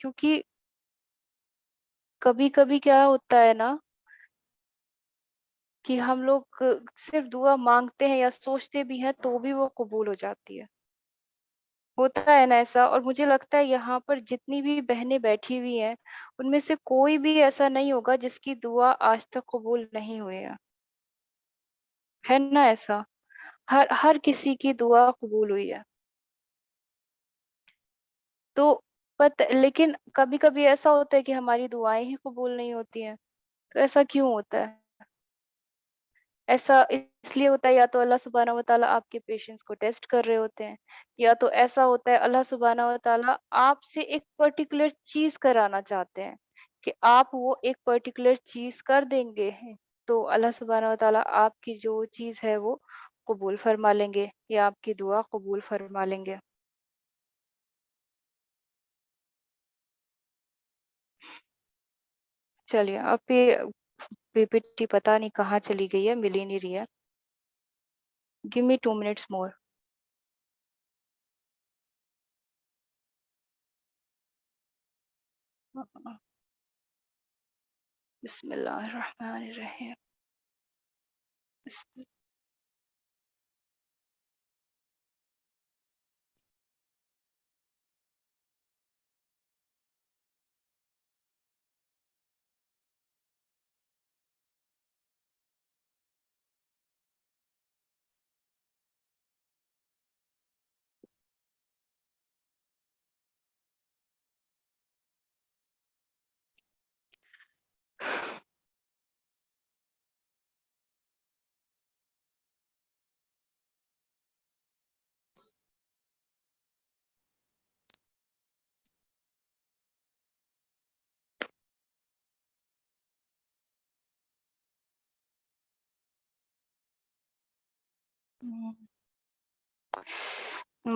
کیونکہ کبھی کبھی کیا ہوتا ہے نا کہ ہم لوگ صرف دعا مانگتے ہیں یا سوچتے بھی ہیں تو بھی وہ قبول ہو جاتی ہے. ہوتا ہے نا ایسا. اور مجھے لگتا ہے یہاں پر جتنی بھی بہنیں بیٹھی ہوئی ہیں ان میں سے کوئی بھی ایسا نہیں ہوگا جس کی دعا آج تک قبول نہیں ہوئی ہے نا ایسا. ہر ہر کسی کی دعا قبول ہوئی ہے. تو لیکن کبھی کبھی ایسا ہوتا ہے کہ ہماری دعائیں ہی قبول نہیں ہوتی ہیں. تو ایسا کیوں ہوتا ہے؟ ایسا اس لیے ہوتا ہے یا تو اللہ سبحانہ و تعالیٰ آپ کے پیشنس کو ٹیسٹ کر رہے ہوتے ہیں، یا تو ایسا ہوتا ہے اللہ سبحانہ و تعالیٰ آپ سے ایک پرٹیکولر چیز کرانا چاہتے ہیں کہ آپ وہ ایک پرٹیکولر چیز کر دیں گے تو اللہ سبحانہ و تعالیٰ آپ کی جو چیز ہے وہ قبول فرما لیں گے یا آپ کی دعا قبول فرما لیں گے. چلیے اب پی پی ٹی پتہ نہیں کہاں چلی گئی ہے، مل ہی نہیں رہی ہے. گیو می 2 minutes مور. بسم اللہ الرحمن الرحیم. بسم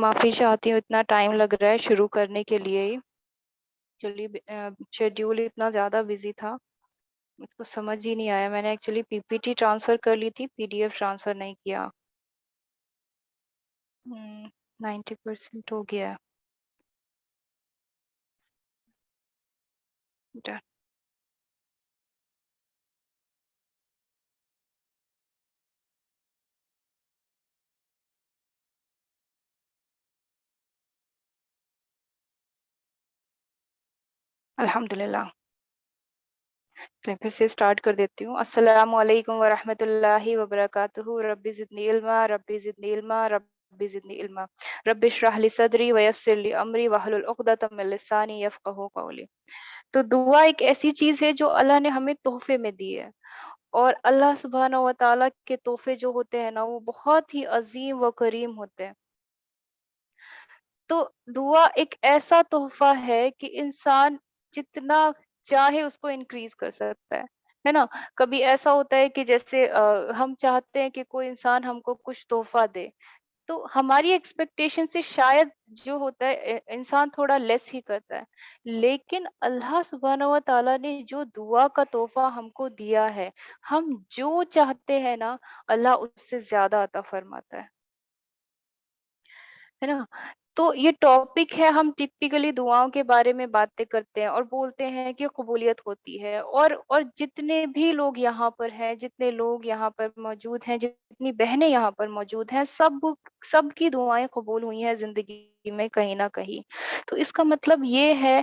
معافی چاہتی ہوں، اتنا ٹائم لگ رہا ہے شروع کرنے کے لیے ہی. ایکچولی شیڈیول اتنا زیادہ بزی تھا مجھ کو سمجھ ہی نہیں آیا. میں نے ایکچولی پی پی ٹی ٹرانسفر کر لی تھی، پی ڈی ایف ٹرانسفر نہیں کیا. 90% ہو گیا. Done. الحمد للہ. پھر سے اسٹارٹ کر دیتی ہوں. السلام علیکم ورحمۃ اللہ وبرکاتہ. ربی زدنی علما، ربی زدنی علما، ربی زدنی علما. رب اشرح لی صدری ویسر لی امری واحلل عقدۃ من لسانی یفقہوا قولی. تو دعا ایک ایسی چیز ہے جو اللہ نے ہمیں تحفے میں دی ہے، اور اللہ سبحانہ و تعالیٰ کے تحفے جو ہوتے ہیں نا وہ بہت ہی عظیم و کریم ہوتے ہیں. تو دعا ایک ایسا تحفہ ہے کہ انسان جتنا چاہے اس کو انکریز کر سکتا ہے نا. کبھی ایسا ہوتا ہے کہ جیسے ہم چاہتے ہیں کہ کوئی انسان ہم کو کچھ تحفہ دے، تو ہماری ایکسپیکٹیشن سے شاید جو ہوتا ہے انسان تھوڑا لیس ہی کرتا ہے. لیکن اللہ سبحانہ و تعالیٰ نے جو دعا کا تحفہ ہم کو دیا ہے، ہم جو چاہتے ہیں نا اللہ اس سے زیادہ عطا فرماتا ہے نا. تو یہ ٹاپک ہے، ہم ٹپیکلی دعاؤں کے بارے میں باتیں کرتے ہیں اور بولتے ہیں کہ قبولیت ہوتی ہے. اور جتنے بھی لوگ یہاں پر ہیں، جتنے لوگ یہاں پر موجود ہیں، جتنی بہنیں یہاں پر موجود ہیں، سب کی دعائیں قبول ہوئی ہیں زندگی میں کہیں نہ کہیں. تو اس کا مطلب یہ ہے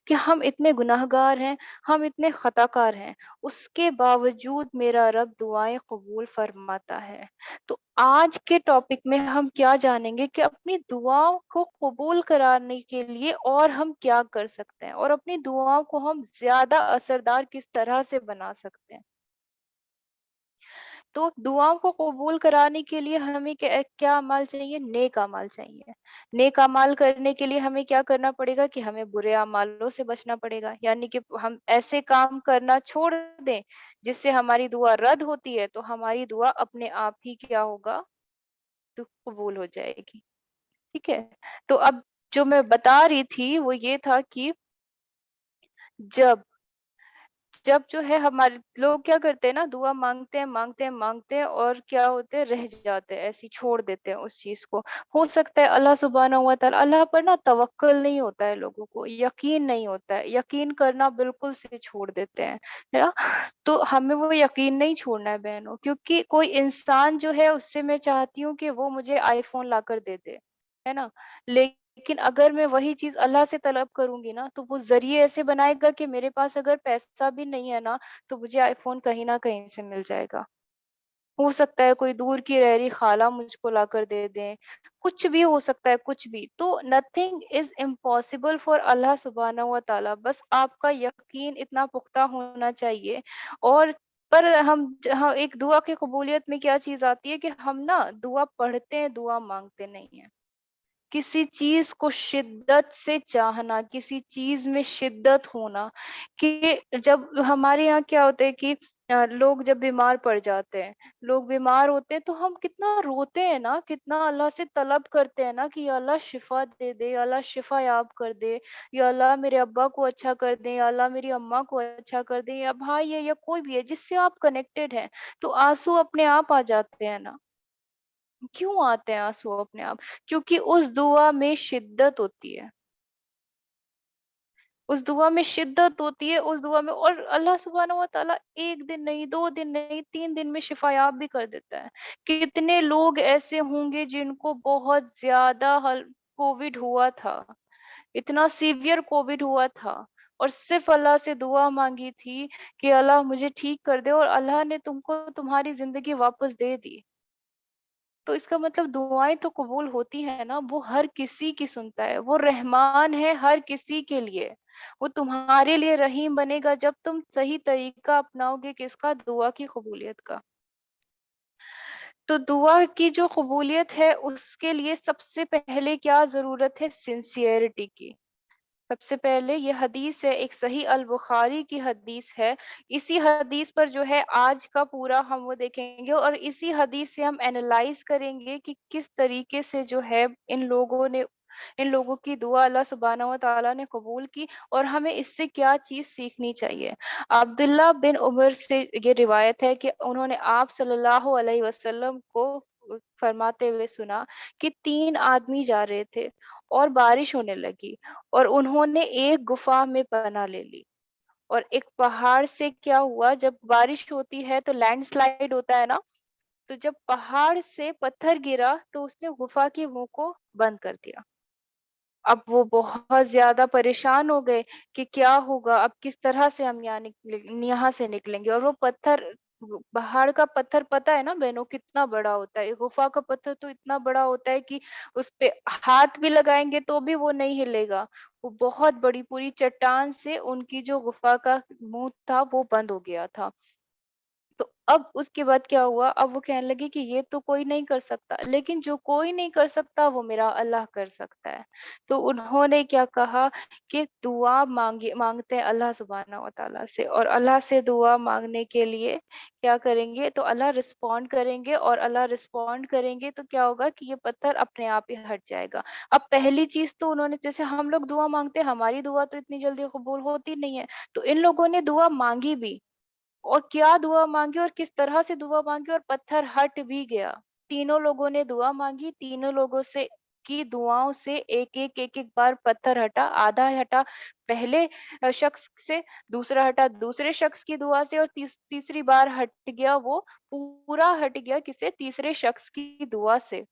کہ ہم اتنے گناہ گار ہیں، ہم اتنے خطا کار ہیں، اس کے باوجود میرا رب دعائیں قبول فرماتا ہے. تو آج کے ٹاپک میں ہم کیا جانیں گے کہ اپنی دعاؤں کو قبول کرانے کے لیے اور ہم کیا کر سکتے ہیں، اور اپنی دعاؤں کو ہم زیادہ اثردار کس طرح سے بنا سکتے ہیں. تو دعاؤں کو قبول کرانے کے لیے ہمیں کیا اعمال چاہیے؟ نیک اعمال چاہیے. نیک اعمال کرنے کے لیے ہمیں کیا کرنا پڑے گا کہ ہمیں برے اعمالوں سے بچنا پڑے گا. یعنی کہ ہم ایسے کام کرنا چھوڑ دیں جس سے ہماری دعا رد ہوتی ہے، تو ہماری دعا اپنے آپ ہی کیا ہوگا؟ تو قبول ہو جائے گی. ٹھیک ہے. تو اب جو میں بتا رہی تھی وہ یہ تھا کہ جب जब जो है हमारे लोग क्या करते हैं ना, दुआ माँगते हैं, माँगते हैं, माँगते हैं और क्या होते हैं, रह जाते हैं, ऐसे ही छोड़ देते हैं उस चीज़ को। हो सकता है अल्लाह सुब्हानहू व तआला, अल्लाह पर ना तवक्कुल नहीं होता है लोगों को, यकीन नहीं होता है, यकीन करना बिल्कुल से छोड़ देते हैं, है ना? तो हमें वो यकीन नहीं छोड़ना है बहनों, क्योंकि कोई इंसान जो है उससे मैं चाहती हूँ कि वो मुझे आईफ़ोन लाकर दे दे, है ना? लेकिन अगर मैं वही चीज़ अल्लाह से तलब करूँगी ना, तो वो ज़रिए ऐसे बनाएगा कि मेरे पास अगर पैसा भी नहीं है ना, तो मुझे आईफ़ोन कहीं न कहीं से मिल जाएगा। हो सकता है कोई दूर की रह रही खाला मुझको लाकर दे दें, कुछ भी हो सकता है, कुछ भी। तो नथिंग इज़ इम्पॉसिबल फॉर अल्लाह सुब्हानहू व तआला, बस आपका यकीन इतना पुख्ता होना चाहिए। और पर हम जहाँ एक दुआ की कबूलियत में क्या चीज़ आती है कि हम ना दुआ पढ़ते हैं, दुआ माँगते नहीं हैं। किसी चीज़ को शिद्दत से चाहना, किसी चीज़ में शिद्दत होना, कि जब हमारे यहाँ क्या होता है कि लोग जब बीमार पड़ जाते हैं, लोग बीमार होते हैं तो हम कितना रोते हैं ना, कितना अल्लाह से तलब करते हैं ना कि या अल्लाह शिफ़ा दे दे, या अल्लाह शिफ़ा याब कर दे, या अल्लाह मेरे अब्बा को अच्छा कर दे, या अल्लाह मेरी अम्मा को अच्छा कर दे, या भाई है या कोई भी है जिससे आप कनेक्टेड हैं, तो आँसू अपने आप आ जाते हैं ना। क्यों आते हैं आँसू अपने आप? क्योंकि उस दुआ में शिद्दत होती है। उस दुआ में शिद्दत होती है, उस दुआ में, और अल्लाह सुब्हानहू व तआला 1 दिन नहीं, 2 दिन नहीं, 3 दिन में शिफ़ायाब भी कर देता है। कितने लोग ऐसे होंगे जिनको बहुत ज़्यादा कोविड हुआ था, इतना सीवियर कोविड हुआ था, और सिर्फ़ अल्लाह से दुआ माँगी थी कि अल्लाह मुझे ठीक कर दे, और अल्लाह ने तुमको तुम्हारी ज़िंदगी वापस दे दी। तो इसका मतलब दुआएँ तो कबूल होती हैं ना, वो हर किसी की सुनता है, वो रहमान है हर किसी के लिए। वो तुम्हारे लिए रहीम बनेगा जब तुम सही तरीका अपनाओगे किसका, दुआ की कबूलियत का। तो दुआ की जो कबूलियत है उसके लिए सबसे पहले क्या ज़रूरत है, सिंसियरिटी की। सबसे पहले ये हदीस है, एक सही अल बुखारी की हदीस है। इसी हदीस पर जो है आज का पूरा हम वो देखेंगे, और इसी हदीस से हम एनालाइज़ करेंगे कि किस तरीके से जो है इन लोगों की दुआ अल्लाह सुब्हानहू व तआला ने कबूल की, और हमें इससे क्या चीज़ सीखनी चाहिए। अब्दुल्लाह बिन उमर से ये रिवायत है कि उन्होंने आप सल्लल्लाहु अलैहि वसल्लम को फरमाते हुए सुना कि 3 आदमी जा रहे थे और बारिश होने लगी, और उन्होंने एक गुफा में पनाह ले ली। और एक पहाड़ से क्या हुआ, जब बारिश होती है तो लैंडस्लाइड होता है ना, तो जब पहाड़ से पत्थर गिरा तो उसने गुफा के मुंह को बंद कर दिया। अब वो बहुत ज्यादा परेशान हो गए कि क्या होगा, अब किस तरह से हम यहाँ से निकलेंगे। और वो पत्थर, पहाड़ का पत्थर पता है ना बहनों कितना बड़ा होता है, गुफा का पत्थर तो इतना बड़ा होता है कि उस पे हाथ भी लगाएंगे तो भी वो नहीं हिलेगा। वो बहुत बड़ी पूरी चट्टान से उनकी जो गुफा का मुंह था वो बंद हो गया था। तो अब उसके बाद क्या हुआ, अब वो कहने लगे कि ये तो कोई नहीं कर सकता, लेकिन जो कोई नहीं कर सकता वो मेरा अल्लाह कर सकता है। तो उन्होंने क्या कहा कि दुआ मांगते हैं अल्लाह सुब्हानहू व तआला से, और अल्लाह से दुआ मांगने के लिए क्या करेंगे, तो अल्लाह रिस्पॉन्ड करेंगे, और अल्लाह रिस्पॉन्ड करेंगे तो क्या होगा कि ये पत्थर अपने आप ही हट जाएगा। अब पहली चीज तो उन्होंने, जैसे हम लोग दुआ मांगते हैं, हमारी दुआ तो इतनी जल्दी कबूल होती नहीं है, तो इन लोगों ने दुआ मांगी भी, और क्या दुआ माँगी और किस तरह से दुआ माँगी, और पत्थर हट भी गया। तीनों लोगों ने दुआ माँगी, तीनों लोगों से की दुआओं से एक-एक, एक-एक बार पत्थर हटा, आधा हटा पहले शख्स से, दूसरा हटा दूसरे शख्स की दुआ से, और तीसरी बार हट गया वो, पूरा हट गया किसे, तीसरे शख्स की दुआ से।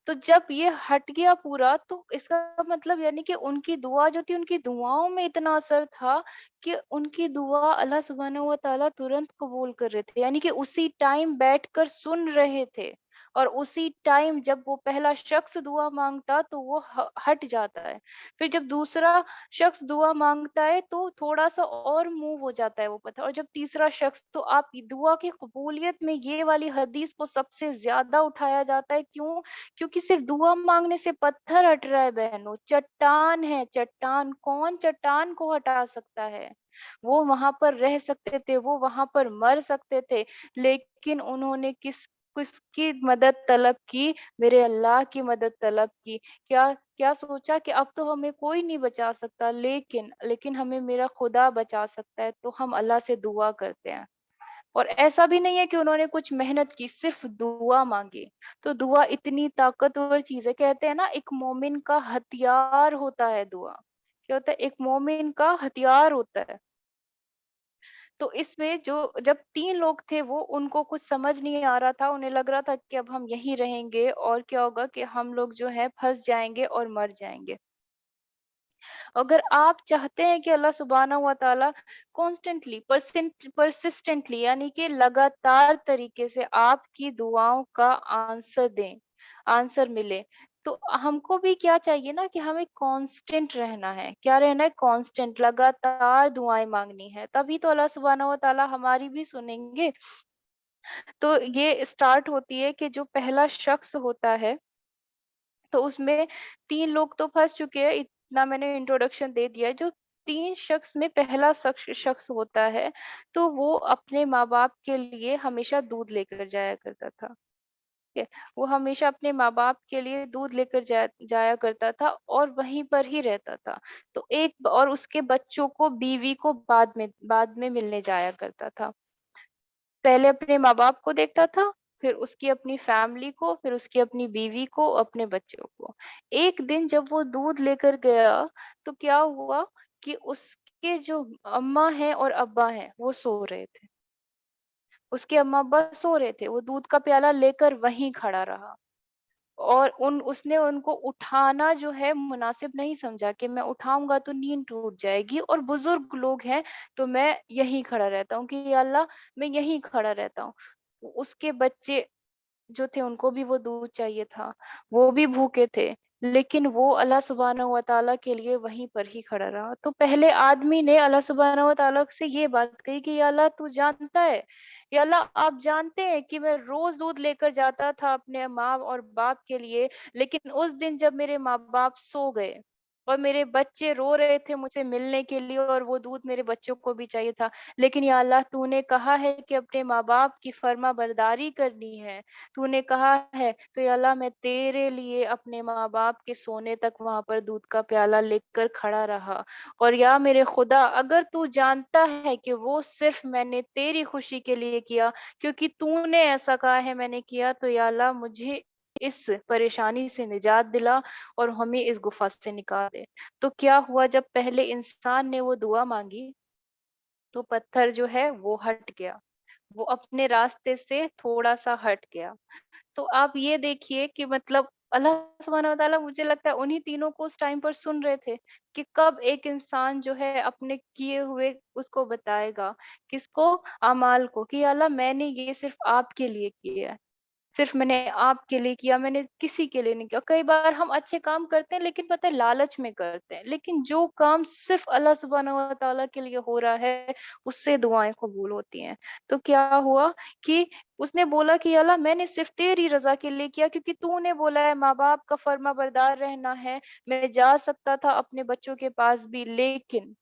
तो जब ये हट गया पूरा, तो इसका मतलब यानी कि उनकी दुआ जो थी, उनकी दुआओं में इतना असर था कि उनकी दुआ अल्लाह सुब्हानहू व तआला तुरंत कबूल कर रहे थे, यानी कि उसी टाइम बैठकर सुन रहे थे। और उसी टाइम जब वो पहला शख्स दुआ मांगता तो वो हट जाता है, फिर जब दूसरा शख्स दुआ मांगता है तो थोड़ा सा और मूव हो जाता है वो पत्थर, और जब तीसरा शख्स, तो आप दुआ की कबूलियत में ये वाली हदीस को सबसे ज्यादा उठाया जाता है। क्यों? क्योंकि सिर्फ दुआ मांगने से पत्थर हट रहा है बहनों, चट्टान है, चट्टान, कौन चट्टान को हटा सकता है? वो वहां पर रह सकते थे, वो वहां पर मर सकते थे, लेकिन उन्होंने किस किसकी मदद तलब की? मेरे अल्लाह की मदद तलब की। क्या क्या सोचा कि अब तो हमें कोई नहीं बचा सकता, लेकिन लेकिन हमें मेरा खुदा बचा सकता है, तो हम अल्लाह से दुआ करते हैं। और ऐसा भी नहीं है कि उन्होंने कुछ मेहनत की, सिर्फ दुआ मांगी। तो दुआ इतनी ताकतवर चीज है, कहते हैं ना एक मोमिन का हथियार होता है दुआ। क्या होता है? एक मोमिन का हथियार होता है। तो इसमें जो जब 3 लोग थे, वो उनको कुछ समझ नहीं आ रहा था, उन्हें लग रहा था कि अब हम यहीं रहेंगे और क्या होगा कि हम लोग जो है फँस जाएँगे और मर जाएँगे। अगर आप चाहते हैं कि अल्लाह सुब्हानहू व तआला कॉन्स्टेंटली परसिस्टेंटली यानी कि लगातार तरीके से आपकी दुआओं का आंसर मिले, तो हमको भी क्या चाहिए ना कि हमें कांस्टेंट रहना है। क्या रहना है? कांस्टेंट, लगातार दुआएं मांगनी है, तभी तो अल्लाह सुब्हानहू व तआला हमारी भी सुनेंगे। तो ये स्टार्ट होती है कि जो पहला शख्स होता है, तो उसमें 3 लोग तो फँस चुके हैं, इतना मैंने इंट्रोडक्शन दे दिया है। जो 3 शख्स में पहला शख्स शख्स होता है, तो वो अपने माँ-बाप के लिए हमेशा दूध लेकर जाया करता था। ठीक है? वो हमेशा अपने माँ-बाप के लिए दूध लेकर जाया करता था और वहीं पर ही रहता था। तो एक और उसके बच्चों को, बीवी को बाद में मिलने जाया करता था। पहले अपने माँ-बाप को देखता था, फिर उसकी अपनी फैमिली को, फिर उसकी अपनी बीवी को, अपने बच्चों को। एक दिन जब वो दूध लेकर गया, तो क्या हुआ कि उसके जो अम्मा हैं और अब्बा हैं, वो सो रहे थे। उसके अम्मा-अब्बा सो रहे थे, वो दूध का प्याला लेकर वहीं खड़ा रहा और उन उसने उनको उठाना जो है मुनासिब नहीं समझा कि मैं उठाऊँगा तो नींद टूट जाएगी और बुज़ुर्ग लोग हैं, तो मैं यहीं खड़ा रहता हूँ कि या अल्लाह मैं यहीं खड़ा रहता हूँ। उसके बच्चे जो थे, उनको भी वो दूध चाहिए था, वो भी भूखे थे, लेकिन वो अल्लाह सुब्हानहू व तआला के लिए वहीं पर ही खड़ा रहा। तो पहले आदमी ने अल्लाह सुब्हानहू व तआला से ये बात कही कि या अल्लाह तू जानता है, या अल्लाह आप जानते हैं कि मैं रोज़ दूध लेकर जाता था अपने माँ और बाप के लिए, लेकिन उस दिन जब मेरे माँ-बाप सो गए और मेरे बच्चे रो रहे थे मुझसे मिलने के लिए और वो दूध मेरे बच्चों को भी चाहिए था। लेकिन या अल्लाह तूने कहा है कि अपने माँ-बाप की फर्माबरदारी करनी है। तूने कहा है, तो या अल्लाह मैं तेरे लिए अपने माँ-बाप के सोने तक वहाँ पर दूध का प्याला लेकर खड़ा रहा। और या मेरे खुदा, अगर तू जानता है कि वो सिर्फ़ मैंने तेरी खुशी के लिए किया, क्योंकि तूने ऐसा कहा है मैंने किया, तो या अल्लाह मुझे इस परेशानी से निजात दिला और हमें इस गुफ़ा से निकाल दे। तो क्या हुआ, जब पहले इंसान ने वो दुआ माँगी, तो पत्थर जो है वो हट गया। वो अपने रास्ते से थोड़ा-सा हट गया। तो आप ये देखिए कि मतलब अल्लाह सुब्हानहू व तआला, मुझे लगता है उन्हीं तीनों को उस टाइम पर सुन रहे थे कि कब एक इंसान जो है अपने किए हुए उसको बताएगा, किसको? अमाल को, कि या अल्लाह मैंने ये सिर्फ़ आपके लिए किया है। सिर्फ मैंने आपके लिए किया, मैंने किसी के लिए नहीं किया। कई बार हम अच्छे काम करते हैं, लेकिन पता है लालच में करते हैं। लेकिन जो काम सिर्फ अल्लाह सुब्हानहू व तआला के लिए हो रहा है, उससे दुआएँ कबूल होती हैं। तो क्या हुआ कि उसने बोला कि या अल्लाह मैंने सिर्फ तेरी रज़ा के लिए किया, क्योंकि तूने बोला है माँ-बाप का फर्माबरदार रहना है। मैं जा सकता था अपने बच्चों के पास भी, लेकिन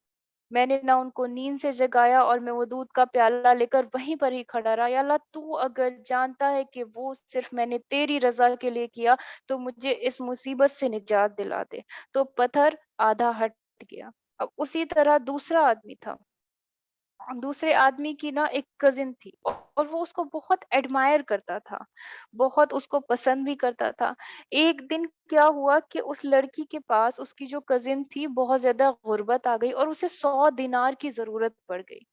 मैंने ना उनको नींद से जगाया और मैं वो दूध का प्याला लेकर वहीं पर ही खड़ा रहा। या अल्लाह तू अगर जानता है कि वो सिर्फ़ मैंने तेरी रज़ा के लिए किया, तो मुझे इस मुसीबत से निजात दिला दे। तो पत्थर आधा हट गया। अब उसी तरह दूसरा आदमी था। दूसरे आदमी की ना एक कज़िन थी और वो उसको बहुत एडमायर करता था, बहुत उसको पसंद भी करता था। एक दिन क्या हुआ कि उस लड़की के पास, उसकी जो कज़िन थी, बहुत ज़्यादा गुर्बत आ गई और उसे 100 दिनार की ज़रूरत पड़ गई।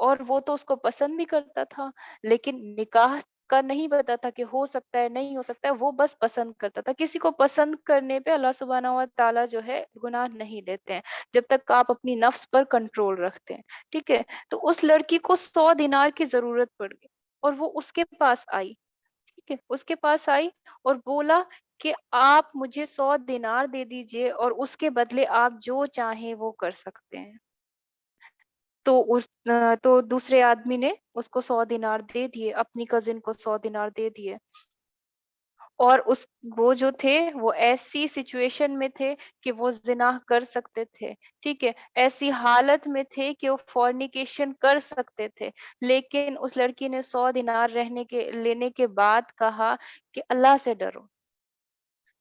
और वो तो उसको पसंद भी करता था, लेकिन निकाह का नहीं पता था कि हो सकता है, नहीं हो सकता है, वो बस पसंद करता था। किसी को पसंद करने पे अल्लाह सुब्हानहू व तआला जो है गुनाह नहीं देते हैं, जब तक आप अपनी नफ्स पर कंट्रोल रखते हैं, ठीक है? तो उस लड़की को 100 दिनार की ज़रूरत पड़ गई और वो उसके पास आई, ठीक है? उसके पास आई और बोला कि आप मुझे 100 दिनार दे दीजिए और उसके बदले आप जो चाहें वो कर सकते हैं। तो दूसरे आदमी ने उसको 100 दिनार दे दिए, अपनी कज़िन को 100 दिनार दे दिए اور وہ جو تھے وہ ایسی سچویشن میں تھے کہ وہ زنا کر سکتے تھے، ٹھیک ہے، ایسی حالت میں تھے کہ وہ فورنیکیشن کر سکتے تھے، لیکن اس لڑکی نے 100 دینار لینے کے بعد کہا کہ اللہ سے ڈرو،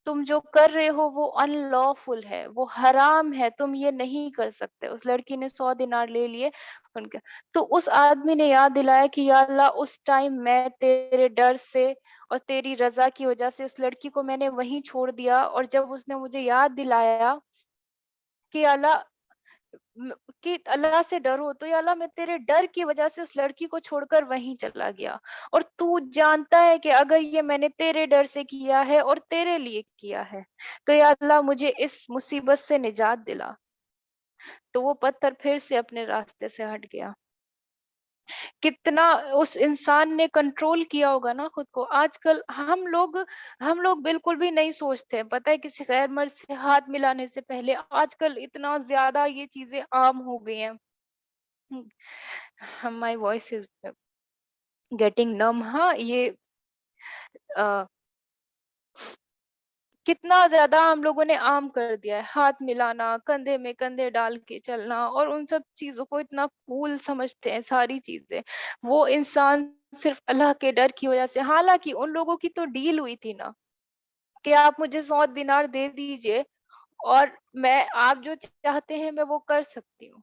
تم جو کر رہے ہو وہ ان لافل ہے، وہ حرام ہے، تم یہ نہیں کر سکتے۔ اس لڑکی نے 100 دینار لے لیے ان کے، تو اس آدمی نے یاد دلایا کہ یا اللہ اس ٹائم میں تیرے ڈر سے اور تیری رضا کی وجہ سے اس لڑکی کو میں نے وہیں چھوڑ دیا، اور جب اس نے مجھے یاد دلایا کہ اللہ م- کہ اللہ سے ڈرو، تو یا اللہ میں تیرے ڈر کی وجہ سے اس لڑکی کو چھوڑ کر وہیں چلا گیا، اور تو جانتا ہے کہ اگر یہ میں نے تیرے ڈر سے کیا ہے اور تیرے لیے کیا ہے، تو یا اللہ مجھے اس مصیبت سے نجات دلا۔ تو وہ پتھر پھر سے اپنے راستے سے ہٹ گیا۔ کتنا اس انسان نے کنٹرول کیا ہوگا نا خود کو۔ آج کل ہم لوگ بالکل بھی نہیں سوچتے، پتہ ہے کسی غیر مرد سے ہاتھ ملانے سے پہلے، آج کل اتنا زیادہ یہ چیزیں عام ہو گئی ہیں۔ مائی وائس از گیٹنگ نم، ہاں یہ کتنا زیادہ ہم لوگوں نے عام کر دیا ہے، ہاتھ ملانا، کندھے میں کندھے ڈال کے چلنا، اور ان سب چیزوں کو اتنا کول سمجھتے ہیں ساری چیزیں۔ وہ انسان صرف اللہ کے ڈر کی وجہ سے، حالانکہ ان لوگوں کی تو ڈیل ہوئی تھی نا کہ آپ مجھے 100 دینار دے دیجئے اور آپ جو چاہتے ہیں میں وہ کر سکتی ہوں۔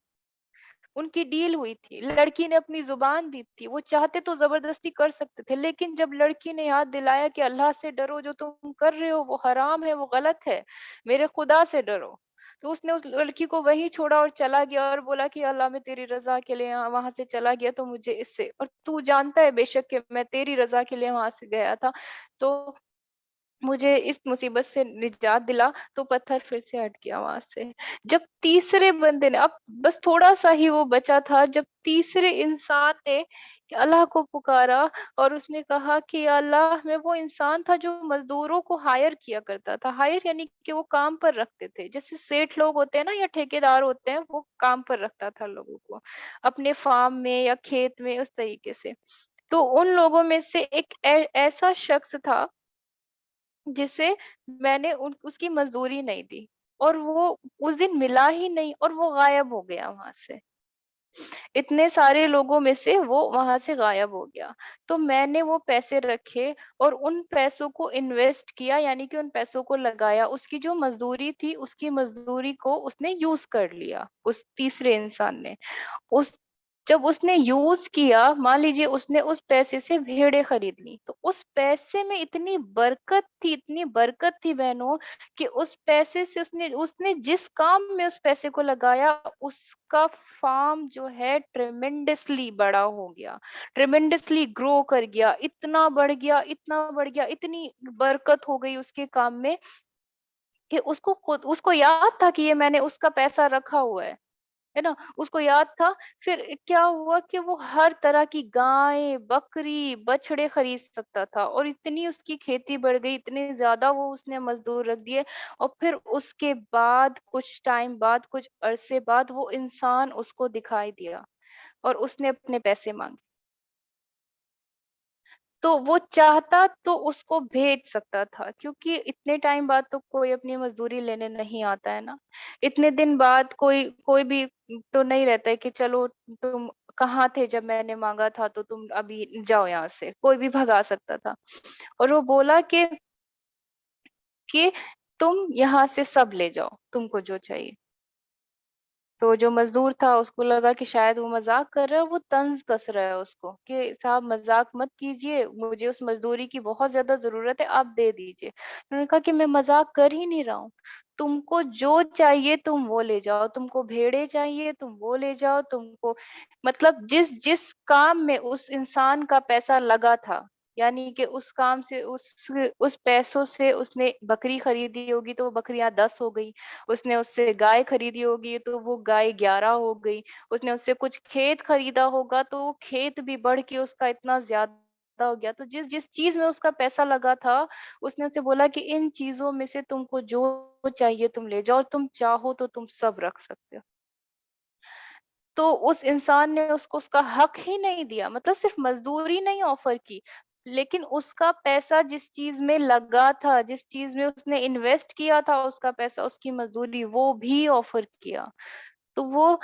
ان کی ڈیل ہوئی تھی، لڑکی نے اپنی زبان دی تھی، وہ چاہتے تو زبردستی کر سکتے تھے، لیکن جب لڑکی نے یاد دلایا کہ اللہ سے ڈرو، جو تم کر رہے ہو وہ حرام ہے، وہ غلط ہے، میرے خدا سے ڈرو، تو اس نے اس لڑکی کو وہیں چھوڑا اور چلا گیا، اور بولا کہ اللہ میں تیری رضا کے لیے وہاں سے چلا گیا، تو مجھے اس سے، اور تو جانتا ہے بے شک کہ میں تیری رضا کے لیے وہاں سے گیا تھا، تو مجھے اس مصیبت سے نجات دلا۔ تو پتھر پھر سے ہٹ گیا وہاں سے۔ جب تیسرے بندے نے، اب بس تھوڑا سا ہی وہ بچا تھا، جب تیسرے انسان نے کہ اللہ کو پکارا اور اس نے کہا کہ یا اللہ، میں وہ انسان تھا جو مزدوروں کو ہائر کیا کرتا تھا، ہائر یعنی کہ وہ کام پر رکھتے تھے، جیسے سیٹ لوگ ہوتے ہیں نا یا ٹھیکیدار ہوتے ہیں، وہ کام پر رکھتا تھا لوگوں کو اپنے فارم میں یا کھیت میں، اس طریقے سے۔ تو ان لوگوں میں سے ایک ایسا شخص تھا جسے میں نے اس کی مزدوری نہیں دی، اور وہ اس دن ملا ہی نہیں، اور وہ غائب ہو گیا وہاں سے، اتنے سارے لوگوں میں سے وہ وہاں سے غائب ہو گیا۔ تو میں نے وہ پیسے رکھے اور ان پیسوں کو انویسٹ کیا، یعنی کہ ان پیسوں کو لگایا، اس کی جو مزدوری تھی اس کی مزدوری کو اس نے یوز کر لیا، اس تیسرے انسان نے۔ اس جب اس نے یوز کیا، مان لیجیے اس نے اس پیسے سے بھیڑیں خرید لی، تو اس پیسے میں اتنی برکت تھی، اتنی برکت تھی بہنوں، کہ اس پیسے سے اس نے جس کام میں اس پیسے کو لگایا، اس کا فارم جو ہے ٹریمنڈسلی بڑا ہو گیا، ٹریمنڈسلی گرو کر گیا، اتنا بڑھ گیا، اتنا بڑھ گیا، اتنی برکت ہو گئی اس کے کام میں کہ اس کو یاد تھا کہ یہ میں نے اس کا پیسہ رکھا ہوا ہے نا، اس کو یاد تھا۔ پھر کیا ہوا کہ وہ ہر طرح کی گائیں، بکری، بچڑے خرید سکتا تھا، اور اتنی اس کی کھیتی بڑھ گئی، اتنے زیادہ وہ اس نے مزدور رکھ دیے، اور پھر اس کے بعد کچھ ٹائم بعد، کچھ عرصے بعد، وہ انسان اس کو دکھائی دیا اور اس نے اپنے پیسے مانگے، تو وہ چاہتا تو اس کو بھیج سکتا تھا، کیونکہ اتنے ٹائم بعد تو کوئی اپنی مزدوری لینے نہیں آتا ہے نا، اتنے دن بعد کوئی بھی تو نہیں رہتا ہے کہ چلو تم کہاں تھے جب میں نے مانگا تھا، تو تم ابھی جاؤ یہاں سے، کوئی بھی بھگا سکتا تھا۔ اور وہ بولا کہ تم یہاں سے سب لے جاؤ، تم کو جو چاہیے۔ تو جو مزدور تھا اس کو لگا کہ شاید وہ مذاق کر رہا ہے، وہ طنز کس رہا ہے اس کو کہ صاحب مذاق مت کیجئے، مجھے اس مزدوری کی بہت زیادہ ضرورت ہے، آپ دے دیجئے۔ انہوں نے کہا کہ میں مذاق کر ہی نہیں رہا ہوں، تم کو جو چاہیے تم وہ لے جاؤ، تم کو بھیڑے چاہیے تم وہ لے جاؤ، تم کو مطلب جس جس کام میں اس انسان کا پیسہ لگا تھا، یعنی کہ اس کام سے اس پیسوں سے اس نے بکری خریدی ہوگی تو وہ بکریاں 10 ہو گئی، اس نے اس سے گائے خریدی ہوگی تو وہ گائے 11 ہو گئی، اس نے اس سے کچھ کھیت خریدا ہوگا تو وہ کھیت بھی بڑھ کے اس کا اتنا زیادہ ہو گیا۔ تو جس جس چیز میں اس کا پیسہ لگا تھا، اس نے اسے بولا کہ ان چیزوں میں سے تم کو جو چاہیے تم لے جاؤ، اور تم چاہو تو تم سب رکھ سکتے ہو۔ تو اس انسان نے اس کو اس کا حق ہی نہیں دیا، مطلب صرف مزدوری نہیں آفر کی، लेकिन उसका पैसा जिस चीज़ में लगा था, जिस चीज़ में उसने इन्वेस्ट किया था उसका पैसा, उसकी मज़दूरी, वो भी ऑफ़र किया। तो वो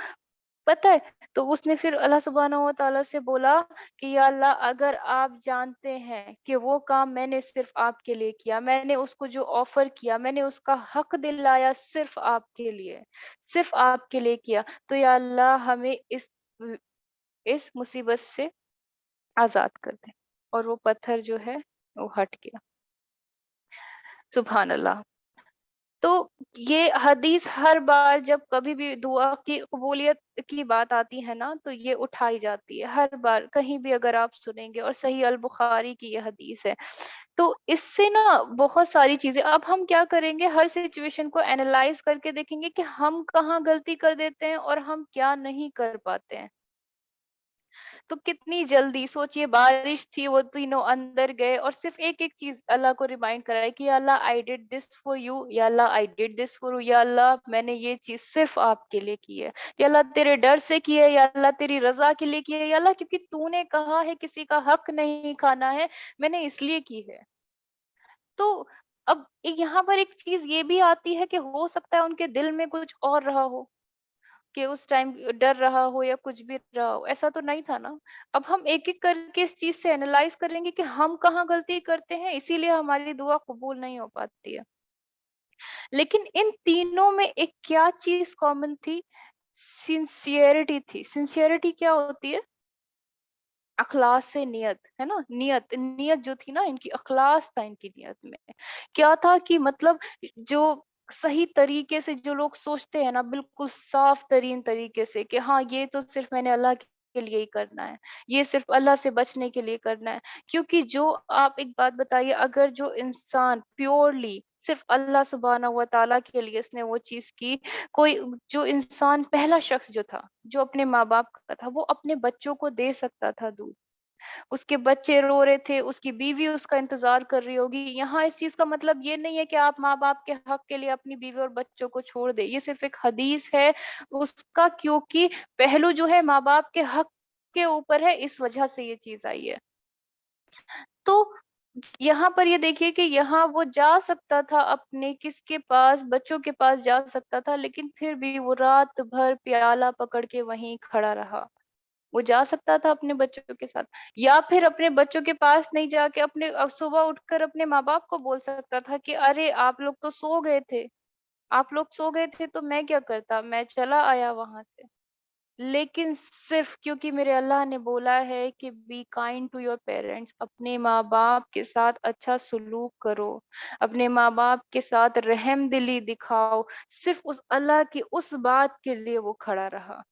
पता है, तो उसने फिर अल्लाह सुब्हानहू व तआला से बोला कि या अल्लाह, अगर आप जानते हैं कि वो काम मैंने सिर्फ़ आपके लिए किया, मैंने उसको जो ऑफ़र किया, मैंने उसका हक दिलाया सिर्फ़ आपके लिए किया, तो या अल्लाह हमें इस मुसीबत से आज़ाद कर दे। और वो पत्थर जो है वो हट गया। सुभान अल्लाह। तो ये हदीस हर बार जब कभी भी दुआ की कबूलियत की बात आती है ना, तो ये उठाई जाती है हर बार, कहीं भी अगर आप सुनेंगे, और सही अल बुखारी की ये हदीस है। तो इससे ना बहुत सारी चीजें, अब हम क्या करेंगे, हर सिचुएशन को एनालाइज करके देखेंगे कि हम कहाँ गलती कर देते हैं और हम क्या नहीं कर पाते हैं। तो कितनी जल्दी सोचिए, बारिश थी, वो तीनों अंदर गए और सिर्फ एक-एक चीज़ अल्लाह को रिमाइंड कराई कि या Allah I did this for you, या Allah I did this for you, या अल्लाह मैंने ये चीज़ सिर्फ आपके लिए की है। या अल्लाह तेरे डर से की है, या अल्लाह तेरी रज़ा के लिए की है, या अल्लाह क्योंकि तूने कहा है किसी का हक नहीं खाना है, मैंने इसलिए की है। तो अब यहाँ पर एक चीज़ ये भी आती है कि हो सकता है उनके दिल में कुछ और रहा हो। कि उस टाइम डर रहा हो या कुछ भी रहा हो, ऐसा तो नहीं था ना। अब हम एक-एक करके इस चीज़ से एनालाइज़ करेंगे कि हम कहाँ गलती करते हैं, इसीलिए हमारी दुआ कबूल नहीं हो पाती है। लेकिन इन तीनों में एक क्या चीज़ कॉमन थी? सिंसियरिटी थी। सिंसियरिटी क्या होती है? अखलास से नियत, है ना? नियत नियत जो थी ना इनकी, अखलास था इनकी नियत में। क्या था कि मतलब जो सही तरीके से जो लोग सोचते हैं ना, बिल्कुल साफ तरीन तरीके से कि हाँ, ये तो सिर्फ मैंने अल्लाह के लिए ही करना है, ये सिर्फ अल्लाह से बचने के लिए करना है। क्योंकि जो आप एक बात बताइए, अगर जो इंसान प्योरली सिर्फ अल्लाह सुब्हानहू व तआला के लिए इसने वो चीज़ की, कोई जो इंसान पहला शख्स जो था, जो अपने माँ-बाप का था, वो अपने बच्चों को दे सकता था दूध। उसके बच्चे रो रहे थे, उसकी बीवी उसका इंतज़ार कर रही होगी। यहाँ इस चीज़ का मतलब ये नहीं है कि आप माँ-बाप के हक के लिए अपनी बीवी और बच्चों को छोड़ दें। ये सिर्फ़ एक हदीस है उसका, क्योंकि पहलू जो है माँ-बाप के हक के ऊपर है, इस वजह से ये चीज़ आई है। तो यहाँ पर ये देखिए कि यहाँ वो जा सकता था, अपने किसके पास, बच्चों के पास जा सकता था, लेकिन फिर भी वो रात भर प्याला पकड़ के वहीं खड़ा रहा। वो जा सकता था अपने बच्चों के साथ, या फिर अपने बच्चों के पास नहीं जाके अपने सुबह उठकर अपने माँ-बाप को बोल सकता था कि अरे आप लोग तो सो गए थे, आप लोग सो गए थे तो मैं क्या करता, मैं चला आया वहाँ से। लेकिन सिर्फ क्योंकि मेरे अल्लाह ने बोला है कि be kind to your parents, अपने माँ-बाप के साथ अच्छा सलूक करो, अपने माँ-बाप के साथ रहम-दिली दिखाओ, सिर्फ उस अल्लाह की उस बात के लिए वो खड़ा रहा।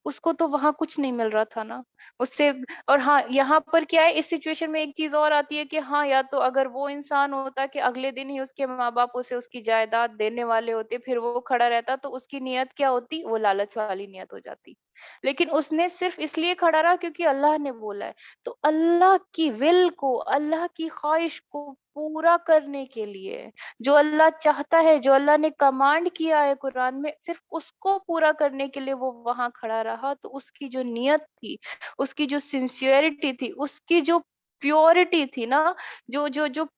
उसको तो वहाँ कुछ नहीं मिल रहा था ना, उससे। और हाँ, यहाँ पर क्या है, इस सिचुएशन में एक चीज़ और आती है कि हाँ, या तो अगर वो इंसान होता कि अगले दिन ही उसके माँ-बाप उसे उसकी जायदाद देने वाले होते, फिर वो खड़ा रहता, तो उसकी नियत क्या होती? वो लालच वाली नियत हो जाती। लेकिन उसने सिर्फ़ इसलिए खड़ा रहा क्योंकि अल्लाह ने बोला है। तो अल्लाह की विल को, अल्लाह की ख़्वाहिश को पूरा करने के लिए, जो अल्लाह चाहता है, जो अल्लाह ने कमांड किया है कुरान में, सिर्फ उसको पूरा करने के लिए वो वहाँ खड़ा रहा। तो उसकी जो नियत थी, उसकी जो सिंसियरिटी थी, उसकी जो प्योरिटी थी ना, जो जो जो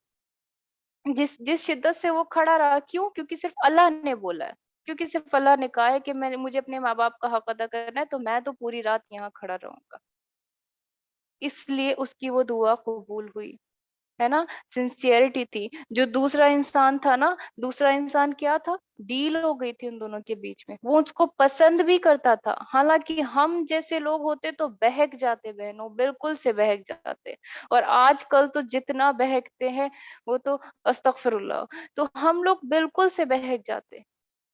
जिस जिस शिद्दत से वो खड़ा रहा, क्यों? क्योंकि सिर्फ अल्लाह ने बोला है। क्योंकि सिर्फ अल्लाह ने कहा है कि मैंने मुझे अपने माँ-बाप का हक अदा करना है, तो मैं तो पूरी रात यहाँ खड़ा रहूँगा। इसलिए उसकी वो दुआ कबूल हुई। है ना? सिंसियरिटी थी। जो दूसरा इंसान था ना, दूसरा इंसान क्या था? डील हो गई थी उन दोनों के बीच में। वो उसको पसंद भी करता था। हालाँकि हम जैसे लोग होते तो बहक जाते बहनों, बिल्कुल से बहक जाते। और आजकल तो जितना बहकते हैं वो तो अस्तगफिरुल्लाह। तो हम लोग बिल्कुल से बहक जाते।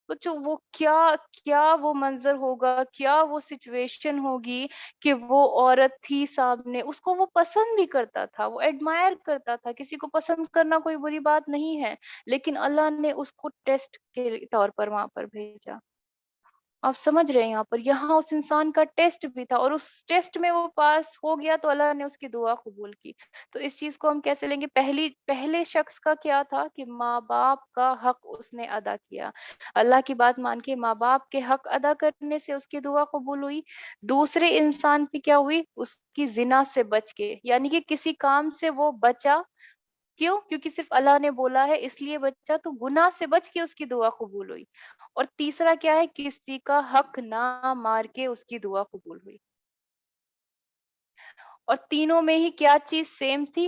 सोचो वो क्या क्या वो मंज़र होगा, क्या वो सिचुएशन होगी कि वो औरत थी सामने, उसको वो पसंद भी करता था, वो एडमायर करता था, किसी को पसंद करना कोई बुरी बात नहीं है, लेकिन अल्लाह ने उसको टेस्ट के तौर पर वहाँ पर भेजा। आप समझ रहे हैं यहाँ पर, यहाँ उस इंसान का टेस्ट भी था और उस टेस्ट में वो पास हो गया तो अल्लाह ने उसकी दुआ कबूल की। तो इस चीज़ को हम कैसे लेंगे? पहले शख्स का क्या था कि माँ-बाप का हक उसने अदा किया। अल्लाह की बात मान के माँ-बाप के हक अदा करने से उसकी दुआ कबूल हुई। दूसरे इंसान की क्या हुई? उसकी ज़िना से बच के, यानी कि किसी काम से वो बचा। क्यों? क्योंकि सिर्फ़ अल्लाह ने बोला है इसलिए बचा, तो गुनाह से बच के उसकी दुआ कबूल हुई। और तीसरा क्या है? किसी का हक ना मार के उसकी दुआ कबूल हुई। और तीनों में ही क्या चीज़ सेम थी?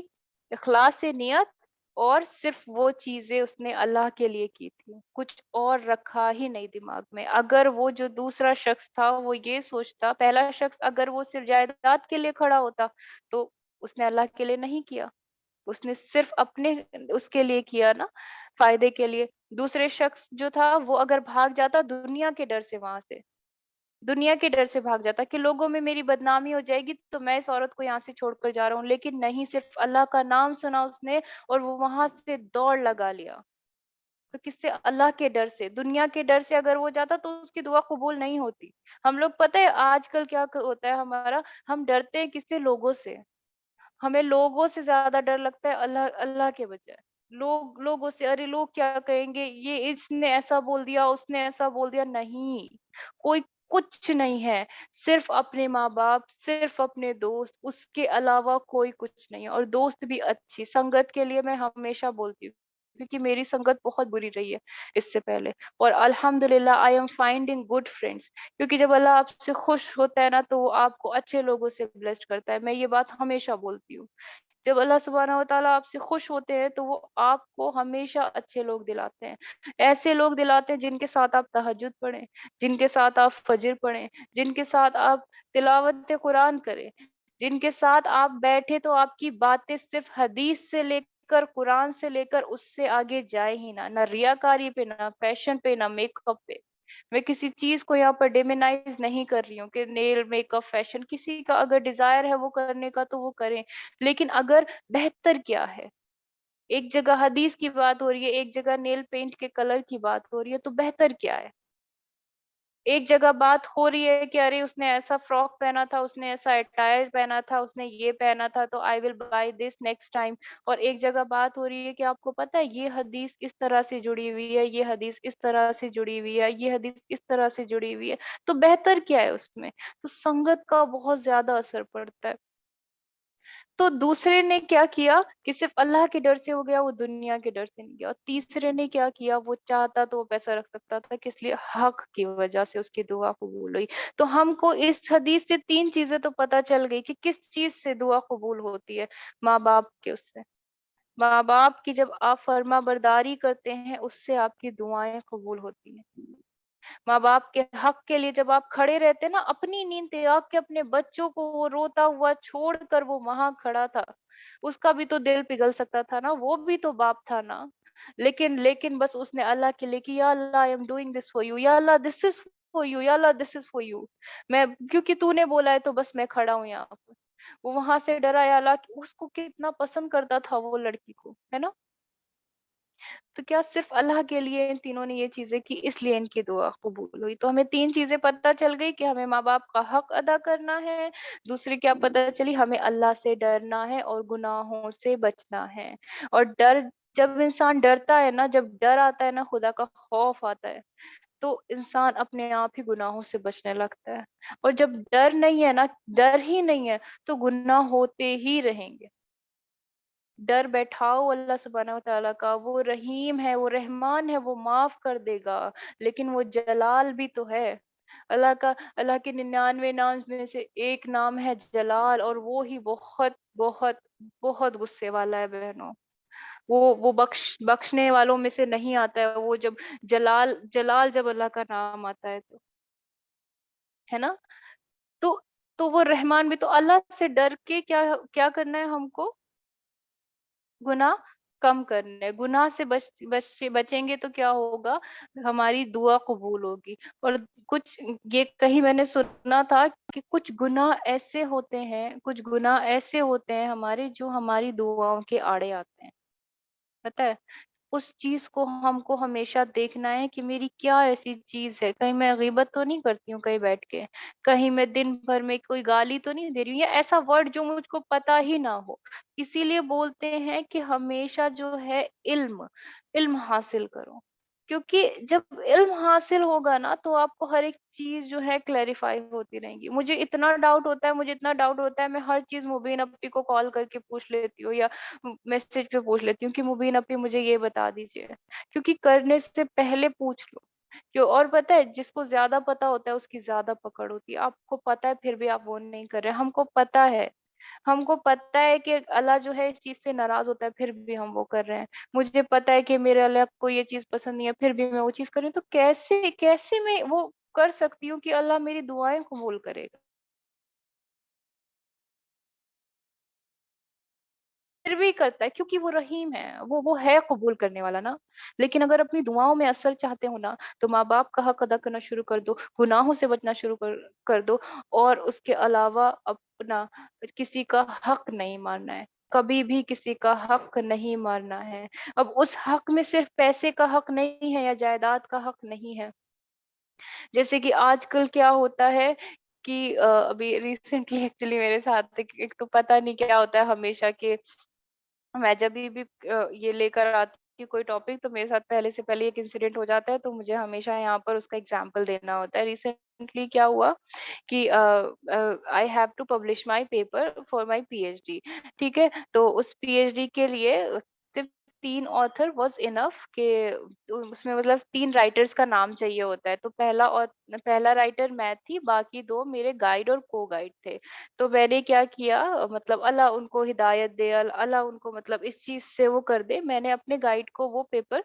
इखलास नियत, और सिर्फ़ वो चीज़ें उसने अल्लाह के लिए की थी, कुछ और रखा ही नहीं दिमाग में। अगर वो जो दूसरा शख्स था वो ये सोचता, पहला शख्स अगर वो सिर्फ़ जायदाद के लिए खड़ा होता, तो उसने अल्लाह के लिए नहीं किया। उसने सिर्फ़ अपने उसके लिए किया ना, फ़ायदे के लिए। दूसरे शख्स जो था वो अगर भाग जाता दुनिया के डर से वहाँ से, दुनिया के डर से भाग जाता कि लोगों में मेरी बदनामी हो जाएगी तो मैं इस औरत को यहाँ से छोड़कर जा रहा हूँ। लेकिन नहीं, सिर्फ़ अल्लाह का नाम सुना उसने और वो वहाँ से दौड़ लगा लिया। तो किससे? अल्लाह के डर से। दुनिया के डर से अगर वो जाता तो उसकी दुआ कबूल नहीं होती। हम लोग पता है आजकल क्या होता है हमारा, हम डरते हैं किससे? लोगों से। हमें लोगों से ज़्यादा डर लगता है अल्लाह अल्लाह के बजाय। लोगों से, अरे लोग क्या कहेंगे? ये इसने ऐसा बोल दिया, उसने ऐसा बोल दिया। नहीं, कोई कुछ नहीं है। सिर्फ़ अपने माँ-बाप, सिर्फ़ अपने दोस्त, उसके अलावा कोई कुछ नहीं है। और दोस्त भी अच्छी संगत के लिए मैं हमेशा बोलती हूँ, क्योंकि मेरी संगत बहुत बुरी रही है इससे पहले। और अल्हम्दुलिल्लाह I am finding good friends, क्योंकि जब अल्लाह आपसे खुश होता है ना, तो वो आपको अच्छे लोगों से ब्लेस्ड करता है। मैं ये बात हमेशा बोलती हूँ। जब अल्लाह सुब्हानहू व तआला आपसे खुश होते हैं, तो वो आपको हमेशा अच्छे लोग दिलाते हैं। ऐसे लोग दिलाते हैं जिनके साथ आप तहज्जुद पढ़ें, जिनके साथ आप फज्र पढ़ें, जिनके साथ आप तिलावत कुरान करें, जिनके साथ आप बैठे तो आपकी बातें सिर्फ़ हदीस से लेकर, कुरान से लेकर उससे आगे जाए ही ना। ना रियाकारी पे, ना फैशन पे, ना मेकअप पे। मैं किसी चीज़ को यहाँ पर डिमोनाइज़ नहीं कर रही हूँ कि नेल, मेकअप, फैशन, किसी का अगर डिज़ायर है वो करने का तो वो करें। लेकिन अगर बेहतर क्या है? एक जगह हदीस की बात हो रही है, एक जगह नेल पेंट के कलर की बात हो रही है, तो बेहतर क्या है? एक जगह बात हो रही है कि अरे उसने ऐसा फ्रॉक पहना था, उसने ऐसा अटायर पहना था, उसने ये पहना था तो I will by this next time. और एक जगह बात हो रही है कि आपको पता है ये हदीस इस तरह से जुड़ी हुई है, ये हदीस इस तरह से जुड़ी हुई है, ये हदीस इस तरह से जुड़ी हुई है। तो बेहतर क्या है उसमें? तो संगत का बहुत ज़्यादा असर पड़ता है। तो दूसरे ने क्या किया कि सिर्फ़ अल्लाह के डर से हो गया, वो दुनिया के डर से नहीं गया। और तीसरे ने क्या किया, वो चाहता तो वो पैसा रख सकता था, किस लिए? हक़ की वज़ह से उसकी दुआ कबूल हुई। तो हमको इस हदीस से 3 चीज़ें तो पता चल गई कि किस चीज़ से दुआ कबूल होती है, माँ-बाप के उससे। माँ-बाप की जब आप फ़र्माबरदारी करते हैं, उससे आपकी दुआएँ कबूल होती हैं। माँ-बाप के हक के लिए जब आप खड़े रहते ना, अपनी नींद त्याग के अपने बच्चों को वो रोता हुआ छोड़कर वो वहाँ खड़ा था। उसका भी तो दिल पिघल सकता था ना, वो भी तो बाप था ना। लेकिन लेकिन बस उसने अल्लाह के लिए कि या Allah I am doing this for you, या Allah this is for you, या Allah this is for you. मैं, क्योंकि तूने बोला है तो बस मैं खड़ा हूँ यहाँ पर। वो वहाँ से डरा, या अल्लाह उसको कितना पसंद करता था वो लड़की को, है ना? तो क्या सिर्फ़ अल्लाह के लिए इन तीनों ने ये चीज़ें की, इसलिए इनकी दुआ कबूल हुई। तो हमें 3 चीज़ें पता चल गई कि हमें माँ-बाप का हक अदा करना है, दूसरी क्या पता चली, हमें अल्लाह से डरना है और गुनाहों से बचना है। और डर, जब इंसान डरता है ना, जब डर आता है ना, खुदा का खौफ आता है, तो इंसान अपने आप ही गुनाहों से बचने लगता है। और जब डर नहीं है ना, डर ही नहीं है, तो गुनाह होते ही रहेंगे। डर बैठाओ अल्लाह सुब्हानहू व तआला का, वो रहीम है, वो रहमान है, वो माफ़ कर देगा, लेकिन वो जलाल भी तो है। अल्लाह का, अल्लाह के 99 नाम में से एक नाम है जलाल, और वो ही बहुत, बहुत, बहुत गुस्से वाला है बहनों। वो बख्शने वालों में से नहीं आता है, वो जब जलाल जलाल जब अल्लाह का नाम आता है तो, है ना? तो वो रहमान भी तो, अल्लाह से डर के क्या क्या करना है हमको? गुनाह कम करने हैं। गुनाह से बचेंगे तो क्या होगा? हमारी दुआ कबूल होगी। और कुछ, ये कहीं मैंने सुना था कि कुछ गुनाह ऐसे होते हैं, कुछ गुनाह ऐसे होते हैं हमारे, जो हमारी दुआओं के आड़े आते हैं, पता है? उस चीज़ को हमको हमेशा देखना है कि मेरी क्या ऐसी चीज़ है, कहीं मैं गीबत तो नहीं करती हूँ कहीं बैठ के, कहीं मैं दिन भर में कोई गाली तो नहीं दे रही हूँ या ऐसा वर्ड जो मुझको पता ही ना हो। इसीलिए बोलते हैं कि हमेशा जो है इल्म, इल्म हासिल करो। क्योंकि जब इल्म हासिल होगा ना तो आपको हर एक चीज़ जो है क्लैरिफ़ाई होती रहेंगी। मुझे इतना डाउट होता है मैं हर चीज़ मुबीन अप्पी को कॉल करके पूछ लेती हूँ या मैसेज पे पूछ लेती हूँ कि मुबीन अप्पी मुझे ये बता दीजिए। क्योंकि करने से पहले पूछ लो। क्यों और पता है जिसको ज़्यादा पता होता है उसकी ज़्यादा पकड़ होती है। आपको पता है फिर भी आप वो नहीं कर रहे हैं। हमको पता है कि अल्लाह जो है इस चीज़ से नाराज़ होता है फिर भी हम वो कर रहे हैं। मुझे पता है कि मेरे अल्लाह को ये चीज़ पसंद नहीं है फिर भी मैं वो चीज़ कर रही हूँ। तो कैसे कैसे मैं वो कर सकती हूँ कि अल्लाह मेरी दुआएँ कबूल करेगा? फिर भी करता है क्योंकि वो रहीम है, वो है कबूल करने वाला ना। लेकिन अगर अपनी दुआओं में असर चाहते हो ना, तो माँ-बाप का हक अदा करना शुरू कर दो, गुनाहों से बचना शुरू कर कर दो और उसके अलावा अपना किसी का हक नहीं मारना है। कभी भी किसी का हक नहीं मारना है। अब उस हक में सिर्फ़ पैसे का हक नहीं है या जायदाद का हक नहीं है। जैसे कि आजकल क्या होता है कि अभी रिसेंटली एक्चुअली मेरे साथ एक एक तो पता नहीं क्या होता है हमेशा कि मैं जभी भी ये लेकर आती हूँ कोई टॉपिक तो मेरे साथ पहले से पहले एक इंसिडेंट हो जाता है तो मुझे हमेशा यहाँ पर उसका एग्जांपल देना होता है। रिसेंटली क्या हुआ कि I have to publish my paper for my PhD. ठीक है? तो उस पीएचडी के लिए सिर्फ 3 ऑथर वाज़ इनफ कि उसमें मतलब 3 राइटर्स का नाम चाहिए होता है। तो पहला राइटर मैं थी, बाकी 2 मेरे गाइड और को-गाइड थे। तो मैंने क्या किया मतलब अल्लाह उनको हिदायत दे, अल्लाह उनको मतलब इस चीज़ से वो कर दे, मैंने अपने गाइड को वो पेपर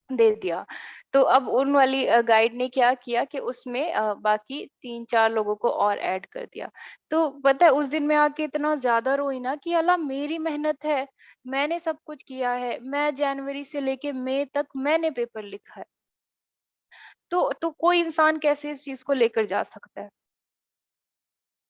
दे दिया। तो अब उन वाली गाइड ने क्या किया कि उसमें बाकी 3-4 लोगों को और ऐड कर दिया। तो पता है उस दिन मैं आके इतना ज़्यादा रोई ना कि अल्लाह मेरी मेहनत है, मैंने सब कुछ किया है, मैं जनवरी से लेके मई तक मैंने पेपर लिखा है। तो कोई इंसान कैसे इस चीज़ को लेकर जा सकता है?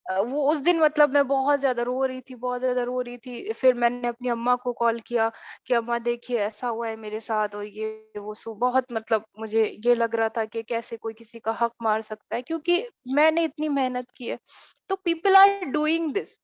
वो उस दिन मतलब मैं बहुत ज़्यादा रो रही थी, बहुत ज़्यादा रो रही थी। फिर मैंने अपनी अम्मा को कॉल किया कि अम्मा देखिए ऐसा हुआ है मेरे साथ और ये वो बहुत मतलब मुझे ये लग रहा था कि कैसे कोई किसी का हक मार सकता है क्योंकि मैंने इतनी मेहनत की है। तो people are doing this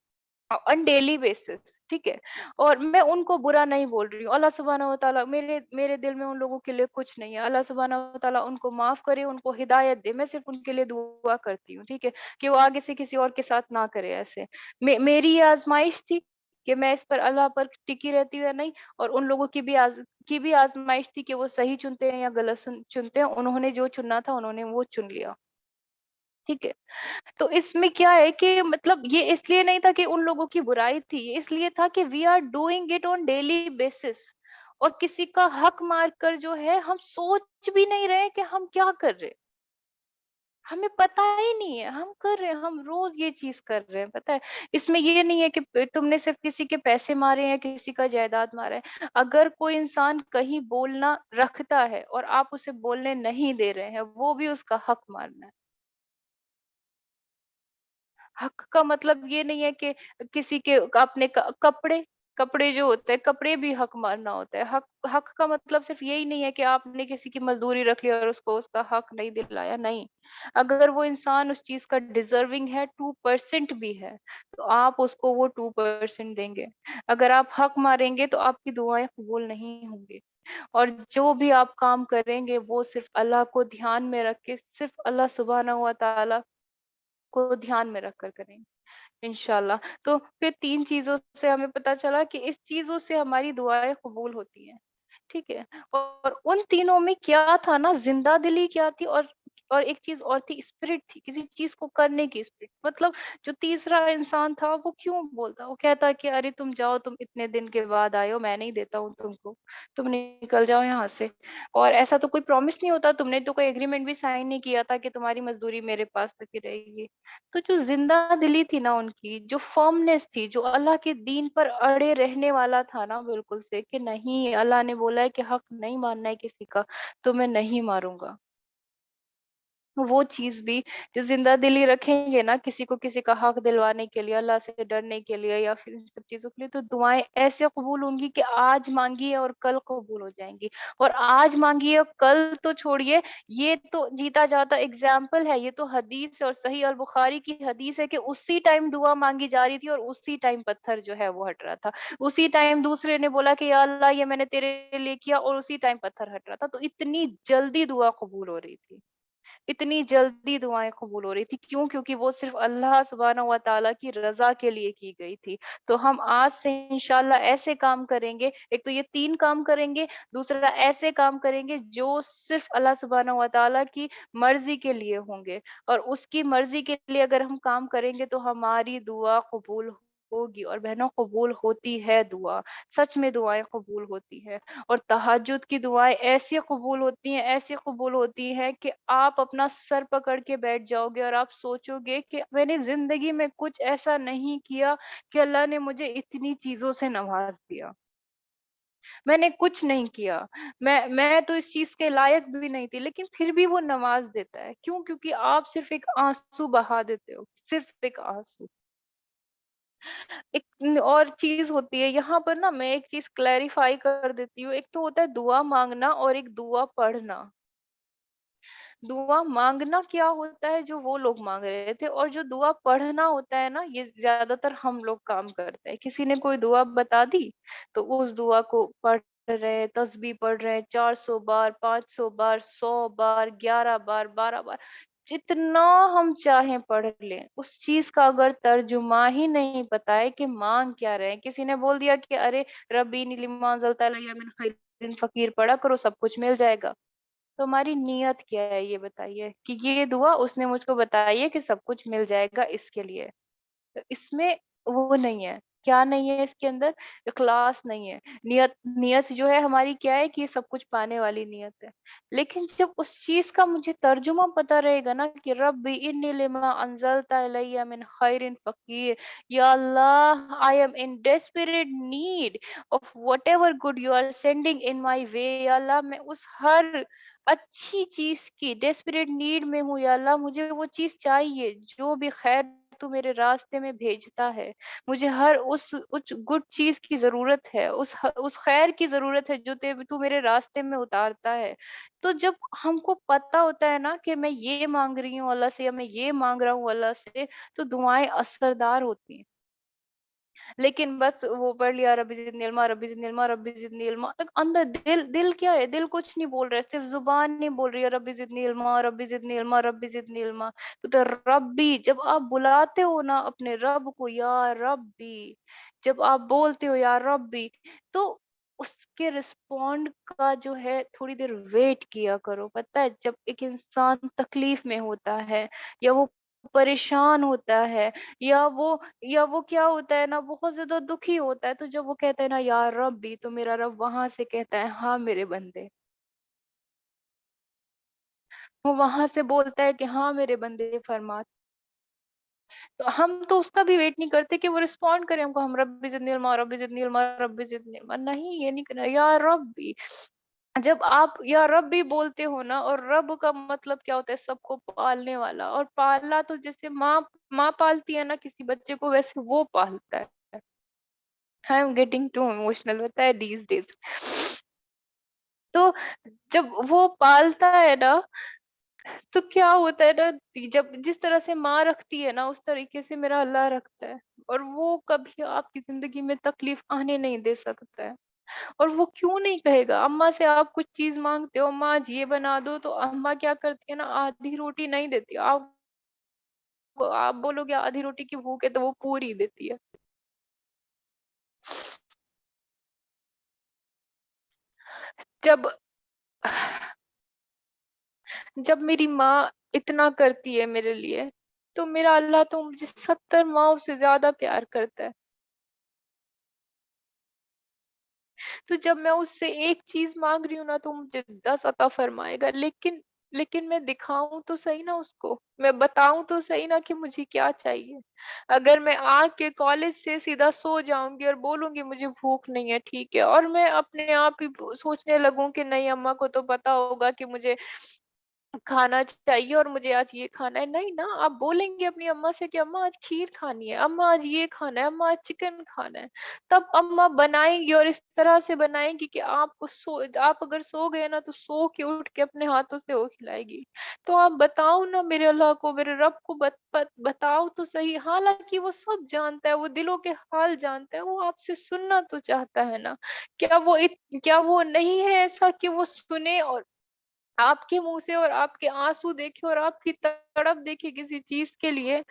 on daily basis. ठीक है? और मैं उनको बुरा नहीं बोल रही हूँ। अल्लाह सुब्हानहू व तआला मेरे मेरे दिल में उन लोगों के लिए कुछ नहीं है। अल्लाह सुब्हानहू व तआला उनको माफ़ करे, उनको हिदायत दे। मैं सिर्फ़ उनके लिए दुआ करती हूँ, ठीक है? कि वो आगे से किसी और के साथ ना करे ऐसे। मेरी ये आज़माइश थी कि मैं इस पर अल्लाह पर टिकी रहती हूँ या नहीं और उन लोगों की भी आज़माइश थी कि वो सही चुनते हैं या गलत चुनते हैं। उन्होंने जो चुनना था उन्होंने वो चुन लिया। ठीक है? तो इसमें क्या है कि मतलब ये इसलिए नहीं था कि उन लोगों की बुराई थी, ये इसलिए था कि we are doing it on daily basis और किसी का हक मार कर जो है हम सोच भी नहीं रहे कि हम क्या कर रहे हैं। हमें पता ही नहीं है, हम कर रहे हैं, हम रोज़ ये चीज़ कर रहे हैं, पता है? इसमें ये नहीं है कि तुमने सिर्फ़ किसी के पैसे मारे हैं, किसी का जायदाद मारा है। अगर कोई इंसान कहीं बोलना रखता है और आप उसे बोलने नहीं दे रहे हैं, वो भी उसका हक मारना है। हक का मतलब ये नहीं है कि किसी के अपने कपड़े कपड़े जो होते हैं कपड़े भी हक मानना होता है। हक हक का मतलब सिर्फ यही नहीं है कि आपने किसी की मजदूरी रख ली और उसको उसका हक नहीं दिलाया, नहीं। अगर वो इंसान उस चीज का डिजर्विंग है 2% भी है तो आप उसको वो 2% देंगे। अगर आप हक मारेंगे तो आपकी दुआएं कबूल नहीं होंगी। और जो भी आप काम करेंगे वो सिर्फ अल्लाह को ध्यान में रख के सिर्फ अल्लाह सुब्हानहू व तआला को ध्यान में रखकर करेंगे इंशाल्लाह। तो फिर 3 चीज़ों से हमें पता चला कि इस चीज़ों से हमारी दुआएँ कबूल होती हैं, ठीक है? और उन तीनों में क्या था ना ज़िंदा-दिली क्या थी और एक चीज़ और थी स्पिरिट थी, किसी चीज़ को करने की स्पिरिट। मतलब जो तीसरा इंसान था वो क्यों बोलता? वो कहता कि अरे तुम जाओ, तुम इतने दिन के बाद आए हो, मैं नहीं देता हूँ तुमको, तुम निकल जाओ यहाँ से। और ऐसा तो कोई प्रॉमिस नहीं होता, तुमने तो कोई एग्रीमेंट भी साइन नहीं किया था कि तुम्हारी मज़दूरी मेरे पास तक ही रहेगी। तो जो ज़िंदा-दिली थी ना उनकी, जो फ़र्मनेस थी, जो अल्लाह के दीन पर अड़े रहने वाला था ना बिल्कुल से कि नहीं अल्लाह ने बोला है कि हक नहीं मानना है किसी का, तो मैं नहीं मारूँगा। वो चीज़ भी जो ज़िंदा-दिली रखेंगे ना किसी को किसी का हक दिलवाने के लिए, अल्लाह से डरने के लिए या फिर इन सब चीज़ों के लिए, तो दुआएँ ऐसे कबूल होंगी कि आज माँगिए और कल कबूल हो जाएँगी। और आज माँगिए और कल तो छोड़िए, ये तो जीता जाता एग्ज़ाम्पल है, ये तो हदीस है और सही अल बुखारी की हदीस है कि उसी टाइम दुआ माँगी जा रही थी और उसी टाइम पत्थर जो है वो हट रहा था। उसी टाइम दूसरे ने बोला कि या अल्लाह ये मैंने तेरे लिए किया और उसी टाइम पत्थर हट रहा था। तो इतनी जल्दी दुआ कबूल हो रही थी। इतनी जल्दी दुआएँ कबूल हो रही थी। क्यों? क्योंकि वो सिर्फ़ अल्लाह सुब्हानहू व तआला की रज़ा के लिए की गई थी। तो हम आज से इंशाअल्लाह ऐसे काम करेंगे, एक तो ये 3 काम करेंगे, दूसरा ऐसे काम करेंगे जो सिर्फ़ अल्लाह सुब्हानहू व तआला की मर्ज़ी के लिए होंगे, और उसकी मर्ज़ी के लिए अगर हम काम करेंगे तो हमारी दुआ कबूल होगी, और बहनों कबूल होती है दुआ, सच में दुआएँ कबूल होती है। और तहज्जुद की दुआएँ ऐसी कबूल होती हैं, ऐसी कबूल होती हैं कि आप अपना सर पकड़ के बैठ जाओगे और आप सोचोगे कि मैंने ज़िंदगी में कुछ ऐसा नहीं किया कि अल्लाह ने मुझे इतनी चीज़ों से नवाज़ दिया। मैंने कुछ नहीं किया। मैं तो इस चीज़ के लायक भी नहीं थी, लेकिन फिर भी वो नवाज़ देता है। क्यों? क्योंकि आप सिर्फ़ एक आँसू बहा देते हो, सिर्फ़ एक आँसू। एक और चीज़ होती है यहाँ पर ना, मैं एक चीज़ क्लैरिफ़ाई कर देती हूँ। एक तो होता है दुआ माँगना और एक दुआ पढ़ना। दुआ माँगना क्या होता है जो वो लोग माँग रहे थे, और जो दुआ पढ़ना होता है ना, ये ज़्यादातर हम लोग काम करते हैं। किसी ने कोई दुआ बता दी, तो उस दुआ को पढ़ रहे हैं, तस्बीह पढ़ रहे हैं 400 बार, 500 बार, 100 बार, 11 बार, 12 बार, जितना हम चाहें पढ़ लें। उस चीज़ का अगर तर्जुमा ही नहीं पता है कि माँग क्या रहे हैं। किसी ने बोल दिया कि अरे रब्बी लिम्मा अंज़लता इलैया मिन खैरिन फ़कीर पढ़ा करो, सब कुछ मिल जाएगा। तो हमारी नियत क्या है ये बताइए, कि ये दुआ उसने मुझको बताई है कि सब कुछ मिल जाएगा इसके लिए। तो इसमें वो नहीं है। क्या नहीं है इसके अंदर? इखलास नहीं है। नियत नियत जो है हमारी क्या है कि ये सब कुछ पाने वाली नियत है। लेकिन जब उस चीज़ का मुझे तर्जुमा पता रहेगा ना कि रब्बी इन्नी लिमा अंज़लता इलैया मिन खैरिन फ़कीर, या Allah I am in desperate need of whatever good you are sending in my way, या अल्लाह मैं उस हर अच्छी चीज़ की डेस्परेट नीड में हूँ, या अल्लाह मुझे वो चीज़ चाहिए, जो भी खैर तू मेरे रास्ते में भेजता है। मुझे हर उस गुड चीज़ की ज़रूरत है, उस खैर की ज़रूरत है जो ते तू मेरे रास्ते में उतारता है। तो जब हमको पता होता है ना कि मैं ये माँग रही हूँ अल्लाह से, या मैं ये माँग रहा हूँ अल्लाह से, तो दुआएँ असरदार होती हैं। लेकिन बस वो पढ़ लिया रब्बी ज़िदनी इल्मा, रब्बी ज़िदनी इल्मा, रब्बी ज़िदनी इल्मा, अंदर दिल दिल क्या है? दिल कुछ नहीं बोल रहा है, सिर्फ़ ज़ुबान नहीं बोल रही है रब्बी ज़िदनी इल्मा, रब्बी ज़िदनी इल्मा, रब्बी ज़िदनी इल्मा। तो रब्बी जब आप बुलाते हो ना अपने रब को, या रब्बी, जब आप बोलते हो या रब्बी, तो उसके रिस्पॉन्ड का जो है थोड़ी देर वेट किया करो। पता है, जब एक इंसान तकलीफ़ में होता है, या वो परेशान होता है, या वो क्या होता है ना, बहुत ज़्यादा दुखी होता है, तो जब वो कहता है ना या रब्बी, तो मेरा रब वहाँ से कहता है हाँ मेरे बंदे। वो वहाँ से बोलता है कि हाँ मेरे बंदे फरमा। तो हम तो उसका भी वेट नहीं करते कि वो रिस्पॉन्ड करे हमको, हम रब्बी ज़िदनी इल्मा, रब्बी ज़िदनी इल्मा, रब्बी ज़िदनी इल्मा, नहीं ये नहीं करना, या रब्बी। जब आप या रब्बी बोलते हो ना, और रब का मतलब क्या होता है? सबको पालने वाला, और पालना तो जैसे माँ माँ पालती है ना किसी बच्चे को, वैसे वो पालता है। I am getting too emotional होता है दीज़ डेज़। तो जब वो पालता है ना, तो क्या होता है ना, जब जिस तरह से माँ रखती है ना, उस तरीके से मेरा अल्लाह रखता है। और वो कभी आपकी ज़िंदगी में तकलीफ़ आने नहीं दे सकता है। और वो क्यों नहीं कहेगा? अम्मा से आप कुछ चीज़ माँगते हो, अम्मा आज ये बना दो, तो अम्मा क्या करती है ना, आधी रोटी नहीं देती। आप बोलोगे आधी रोटी की भूख है, तो वो पूरी देती है। जब जब मेरी माँ इतना करती है मेरे लिए, तो मेरा अल्लाह तो मुझे 70 माँओं से ज़्यादा प्यार करता है। तो जब मैं उससे एक चीज़ माँग रही हूँ ना, तो मुझे 10 अता फरमाएगा। लेकिन मैं दिखाऊँ तो सही ना उसको, मैं बताऊँ तो सही ना कि मुझे क्या चाहिए। अगर मैं आके कॉलेज से सीधा सो जाऊँगी और बोलूँगी मुझे भूख नहीं है, ठीक है, और मैं अपने आप ही सोचने लगूँ कि नहीं, अम्मा को तो पता होगा कि मुझे खाना चाहिए और मुझे आज ये खाना है, नहीं ना, आप बोलेंगे अपनी अम्मा से कि अम्मा आज खीर खानी है, अम्मा आज ये खाना है, अम्मा आज चिकन खाना है, तब अम्मा बनाएंगी और इस तरह से बनाएंगी कि आपको आप अगर सो गए ना तो सो के उठ के अपने हाथों से वो खिलाएगी। तो आप बताओ ना मेरे अल्लाह को, मेरे रब को बताओ तो सही। हालांकि वो सब जानता है, वो दिलों के हाल जानता है, वो आपसे सुनना तो चाहता है ना। क्या वो नहीं है ऐसा कि वो सुने और आपके मुंह से और आपके आंसू देखे और आपकी तड़प देखे किसी चीज के लिए,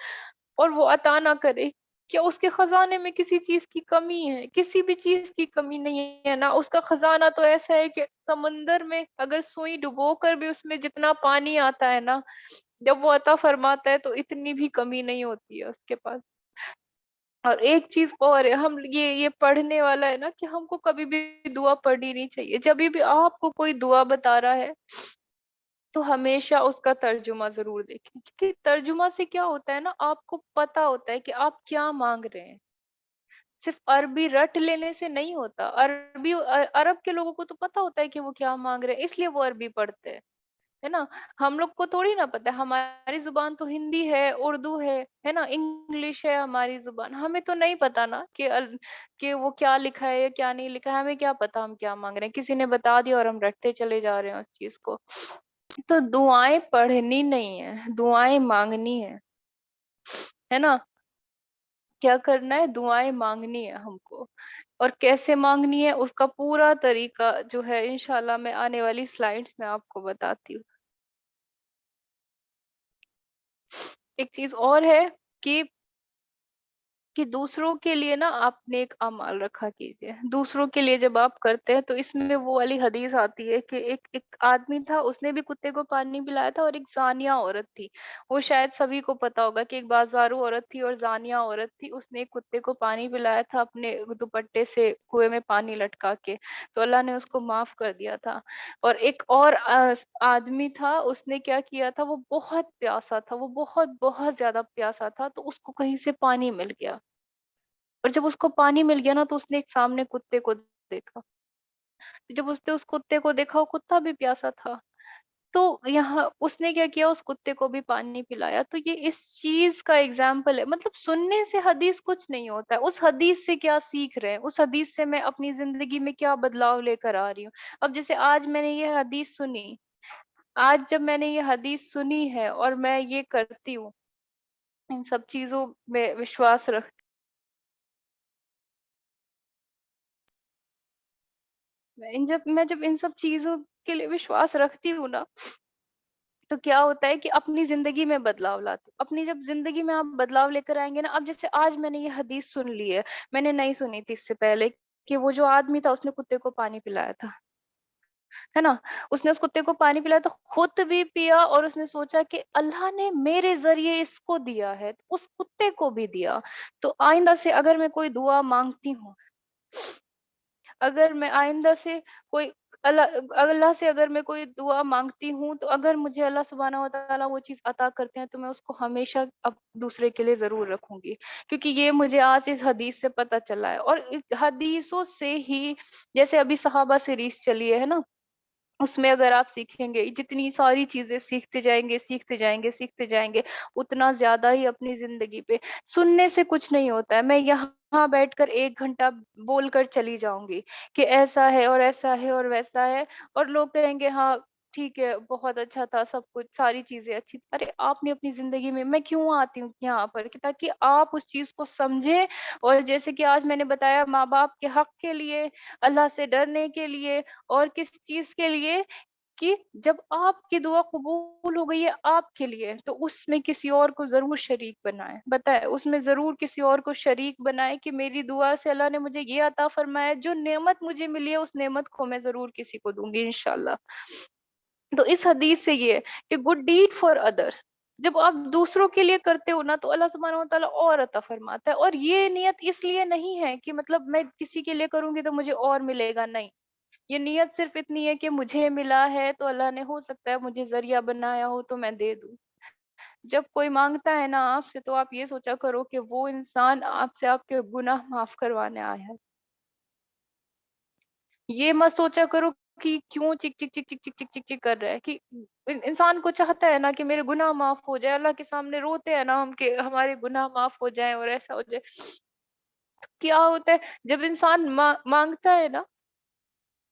और वो अता ना करे? क्या उसके खजाने में किसी चीज की कमी है? किसी भी चीज की कमी नहीं है ना। उसका खजाना तो ऐसा है कि समंदर में अगर सुई डुबो कर भी उसमें जितना पानी आता है ना, जब वो अता फरमाता है तो इतनी भी कमी नहीं होती है उसके पास। और एक चीज और है, हम ये पढ़ने वाला है ना कि हमको कभी भी दुआ पढ़नी नहीं चाहिए। जब भी आपको कोई दुआ बता रहा है तो हमेशा उसका तर्जुमा जरूर देखें, क्योंकि तर्जुमा से क्या होता है ना, आपको पता होता है कि आप क्या मांग रहे हैं। सिर्फ अरबी रट लेने से नहीं होता। अरब के लोगों को तो पता होता है कि वो क्या मांग रहे हैं, इसलिए वो अरबी पढ़ते हैं, है ना। हम लोग को थोड़ी ना पता है, हमारी जुबान तो हिंदी है, उर्दू है ना, इंग्लिश है हमारी जुबान। हमें तो नहीं पता ना कि वो क्या लिखा है या क्या नहीं लिखा है। हमें क्या पता हम क्या मांग रहे हैं, किसी ने बता दिया और हम रटते चले जा रहे हैं उस चीज को। तो दुआएं पढ़नी नहीं है, दुआएं मांगनी है ना। क्या करना है, दुआएं मांगनी है हमको। और कैसे मांगनी है उसका पूरा तरीका जो है इंशाल्लाह मैं आने वाली स्लाइड्स में आपको बताती हूँ। एक चीज और है कि दूसरों के लिए ना आप नेक अमाल रखा कीजिए। दूसरों के लिए जब आप करते हैं तो इसमें वो वाली हदीस आती है कि एक एक आदमी था, उसने भी कुत्ते को पानी पिलाया था, और एक जानिया औरत थी। वो शायद सभी को पता होगा कि एक बाजारू औरत थी और जानिया औरत थी। उसने एक कुत्ते को पानी पिलाया था अपने दुपट्टे से कुएं में पानी लटका के, तो अल्लाह ने उसको माफ कर दिया था। और एक और आदमी था, उसने क्या किया था, वो बहुत प्यासा था, वो बहुत बहुत ज्यादा प्यासा था, तो उसको कहीं से पानी मिल गया। और जब उसको पानी मिल गया ना तो उसने एक सामने कुत्ते को देखा। तो जब उसने उस कुत्ते को देखा, वो कुत्ता भी प्यासा था। तो यहाँ उसने क्या किया, उस कुत्ते को भी पानी पिलाया। तो ये इस चीज का एग्जाम्पल है। मतलब सुनने से हदीस कुछ नहीं होता है, उस हदीस से क्या सीख रहे हैं, उस हदीस से मैं अपनी जिंदगी में क्या बदलाव लेकर आ रही हूँ। अब जैसे आज मैंने ये हदीस सुनी, आज जब मैंने ये हदीस सुनी है और मैं ये करती हूँ, इन सब चीजों में विश्वास रख मैं जब इन सब चीजों के लिए विश्वास रखती हूँ ना, तो क्या होता है कि अपनी जिंदगी में बदलाव लाती हूँ। अपनी जब जिंदगी में आप बदलाव लेकर आएंगे ना, अब जैसे आज मैंने ये हदीस सुन ली है, मैंने नहीं सुनी थी इससे पहले, कि वो जो आदमी था उसने कुत्ते को पानी पिलाया था, है ना। उसने उस कुत्ते को पानी पिलाया तो खुद भी पिया, और उसने सोचा कि अल्लाह ने मेरे जरिए इसको दिया है तो उस कुत्ते को भी दिया। तो आइंदा से अगर मैं कोई दुआ मांगती हूँ, अगर मैं आइंदा से कोई अल्लाह अल्लाह से अगर मैं कोई दुआ मांगती हूँ, तो अगर मुझे अल्लाह सुब्हानहू व तआला वो चीज अता करते हैं तो मैं उसको हमेशा अब दूसरे के लिए जरूर रखूंगी। क्योंकि ये मुझे आज इस हदीस से पता चला है। और हदीसों से ही, जैसे अभी सहाबा से रीस चली है ना, उसमें अगर आप सीखेंगे, जितनी सारी चीजें सीखते जाएंगे सीखते जाएंगे सीखते जाएंगे, उतना ज्यादा ही अपनी जिंदगी पे। सुनने से कुछ नहीं होता है। मैं यहाँ बैठकर 1 घंटा बोलकर चली जाऊंगी कि ऐसा है और ऐसा है और वैसा है, और लोग कहेंगे हाँ ठीक है, बहुत अच्छा था, सब कुछ सारी चीजें अच्छी। अरे आपने अपनी जिंदगी में, मैं क्यों आती हूँ यहाँ पर कि ताकि आप उस चीज को समझें। और जैसे कि आज मैंने बताया, माँ बाप के हक के लिए, अल्लाह से डरने के लिए, और किस चीज के लिए, कि जब आपकी दुआ कबूल हो गई है आपके लिए, तो उसमें किसी और को जरूर शरीक बनाए। बताए, उसमें जरूर किसी और को शरीक बनाए कि मेरी दुआ से अल्लाह ने मुझे ये अता फरमाया, जो नेमत मुझे मिली है उस नेमत को मैं जरूर किसी को दूंगी इंशाल्लाह। तो इस हदीस से ये है कि गुड डीड फॉर अदर्स, जब आप दूसरों के लिए करते हो ना तो अल्लाह सुब्हानहू व तआला और अता फरमाता है। और ये नियत इसलिए नहीं है कि मतलब मैं किसी के लिए करूंगी तो मुझे और मिलेगा, नहीं। ये नियत सिर्फ इतनी है कि मुझे मिला है तो अल्लाह ने हो सकता है मुझे जरिया बनाया हो तो मैं दे दूं। जब कोई मांगता है ना आपसे, तो आप ये सोचा करो कि वो इंसान आपसे आपके गुनाह माफ करवाने आया है। ये मत सोचा करो कि क्यों चिक चिक चिक चिक चिक चिक चिक चिक कर रहा है, कि इंसान को चाहता है ना कि मेरे गुनाह माफ हो जाए, अल्लाह के सामने रोते हैं ना हम कि हमारे गुनाह माफ हो जाए और ऐसा हो जाए। क्या होता है जब इंसान मांगता है ना,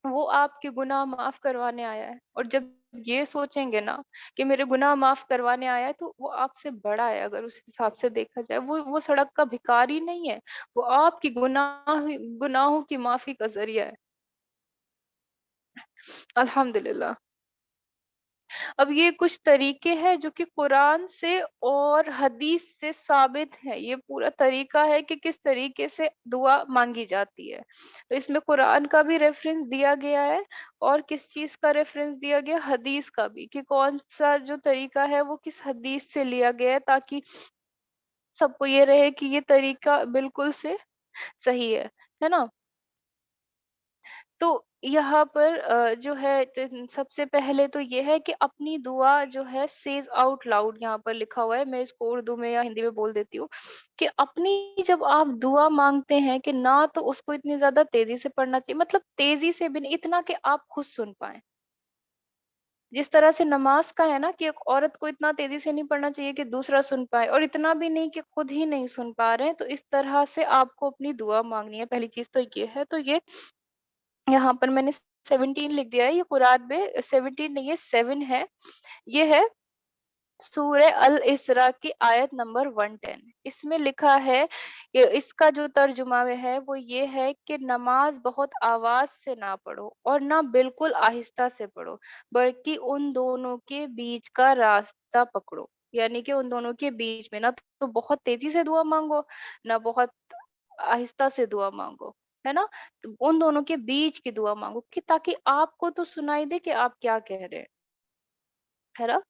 वो आपके गुनाह माफ करवाने आया है, और जब ये सोचेंगे ना कि मेरे गुनाह माफ करवाने आया है, तो वो आपसे बड़ा है। अगर उस हिसाब से देखा जाए, वो सड़क का भिखारी नहीं है, वो आपकी गुनाहों की माफी का जरिया है। अल्हम्दुलिल्लाह। अब ये कुछ तरीके हैं जो कि कुरान से और हदीस से साबित है। ये पूरा तरीका है कि किस तरीके से दुआ मांगी जाती है। तो इसमें कुरान का भी रेफरेंस दिया गया है, और किस चीज का रेफरेंस दिया गया, हदीस का भी, कि कौन सा जो तरीका है वो किस हदीस से लिया गया है, ताकि सबको ये रहे कि ये तरीका बिल्कुल से सही है ना। तो यहाँ पर जो है सबसे पहले तो ये है कि अपनी दुआ जो है सेज आउट लाउड, यहाँ पर लिखा हुआ है, मैं इसको उर्दू में या हिंदी में बोल देती हूँ, कि अपनी जब आप दुआ मांगते हैं कि ना तो उसको इतनी ज्यादा तेजी से पढ़ना चाहिए, मतलब तेजी से भी नहीं, इतना कि आप खुद सुन पाए। जिस तरह से नमाज का है ना कि एक औरत को इतना तेजी से नहीं पढ़ना चाहिए कि दूसरा सुन पाए, और इतना भी नहीं कि खुद ही नहीं सुन पा रहे हैं, तो इस तरह से आपको अपनी दुआ मांगनी है। पहली चीज तो ये है। तो ये यहाँ पर मैंने 17 लिख दिया है, ये कुरान में 17 नहीं है, 7 है। ये है सूरह अल इसरा की आयत नंबर 110। इसमें लिखा है, इसका जो तर्जुमा है वो ये है कि नमाज बहुत आवाज से ना पढ़ो और ना बिल्कुल आहिस्ता से पढ़ो, बल्कि उन दोनों के बीच का रास्ता पकड़ो। यानी कि उन दोनों के बीच में ना तो बहुत तेजी से दुआ मांगो, ना बहुत आहिस्ता से दुआ मांगो, है ना। तो उन दोनों के बीच की दुआ मांगो, कि ताकि आपको तो सुनाई दे कि आप क्या कह रहे हैं, है ना।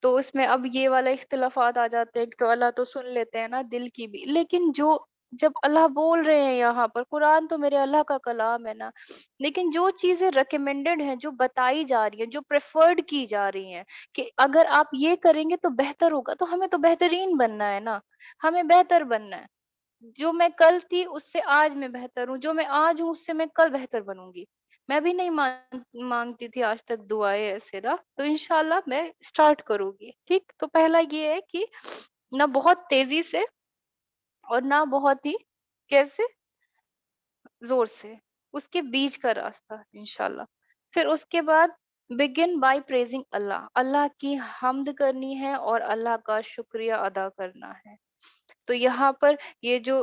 तो इसमें अब ये वाला इख्तिलाफात आ जाते हैं, तो अल्लाह तो सुन लेते हैं ना दिल की भी, लेकिन जो जब अल्लाह बोल रहे हैं यहाँ पर, कुरान तो मेरे अल्लाह का कलाम है ना, लेकिन जो चीजें रिकमेंडेड हैं, जो बताई जा रही हैं, जो प्रेफर्ड की जा रही हैं, कि अगर आप ये करेंगे तो बेहतर होगा, तो हमें तो बेहतरीन बनना है ना, हमें बेहतर बनना है। जो मैं कल थी उससे आज मैं बेहतर हूँ, जो मैं आज हूँ उससे मैं कल बेहतर बनूंगी। मैं भी नहीं मांगती थी आज तक दुआएं ऐसे ना, तो इंशाल्लाह मैं स्टार्ट करूंगी। ठीक, तो पहला ये है कि ना बहुत तेजी से और ना बहुत ही कैसे जोर से, उसके बीच का रास्ता इंशाल्लाह। फिर उसके बाद बिगिन बाय प्रेजिंग अल्लाह, अल्लाह की हम्द करनी है और अल्लाह का शुक्रिया अदा करना है। तो यहाँ पर ये जो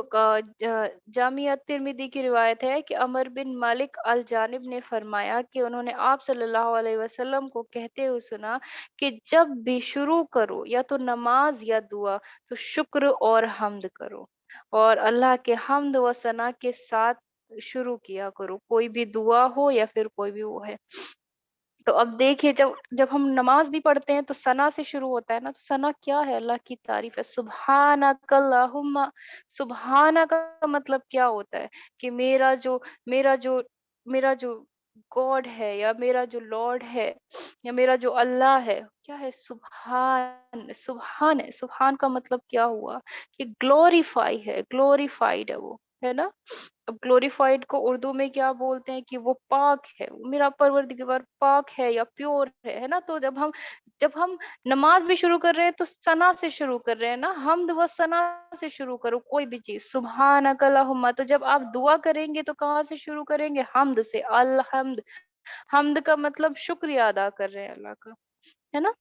जामिया तिर्मिदी की रिवायत है कि अमर बिन मालिक अल जानिब ने फरमाया कि उन्होंने आप सल्लल्लाहु अलैहि वसल्लम को कहते हुए सुना कि जब भी शुरू करो या तो नमाज या दुआ, तो शुक्र और हम्द करो, और अल्लाह के हम्द व सना के साथ शुरू किया करो, कोई भी दुआ हो या फिर कोई भी वो है। तो अब देखिए, जब जब हम नमाज भी पढ़ते हैं तो सना से शुरू होता है ना, तो सना क्या है, अल्लाह की तारीफ है। सुबहानकल्लाहुम्मा, सुबहाना का मतलब क्या होता है, कि मेरा जो मेरा जो गॉड है, या मेरा जो लॉर्ड है, या मेरा जो अल्लाह है, क्या है, सुबहान, सुबहान है। सुबहान का मतलब क्या हुआ, कि ग्लोरीफाई है, ग्लोरीफाइड है वो, है ना। अब ग्लोरीफाइड को उर्दू में क्या बोलते हैं, कि वो पाक है, वो मेरा परवरदिगार पाक है या प्योर है ना। तो जब हम नमाज भी शुरू कर रहे हैं तो सना से शुरू कर रहे हैं ना, हम्द व सना से शुरू करो कोई भी चीज, सुबहानक अल्लाहुम्मा। तो जब आप दुआ करेंगे तो कहाँ से शुरू करेंगे, हम्द से, अल्हम्द। हम्द का मतलब शुक्रिया अदा कर रहे हैं अल्लाह का, है ना।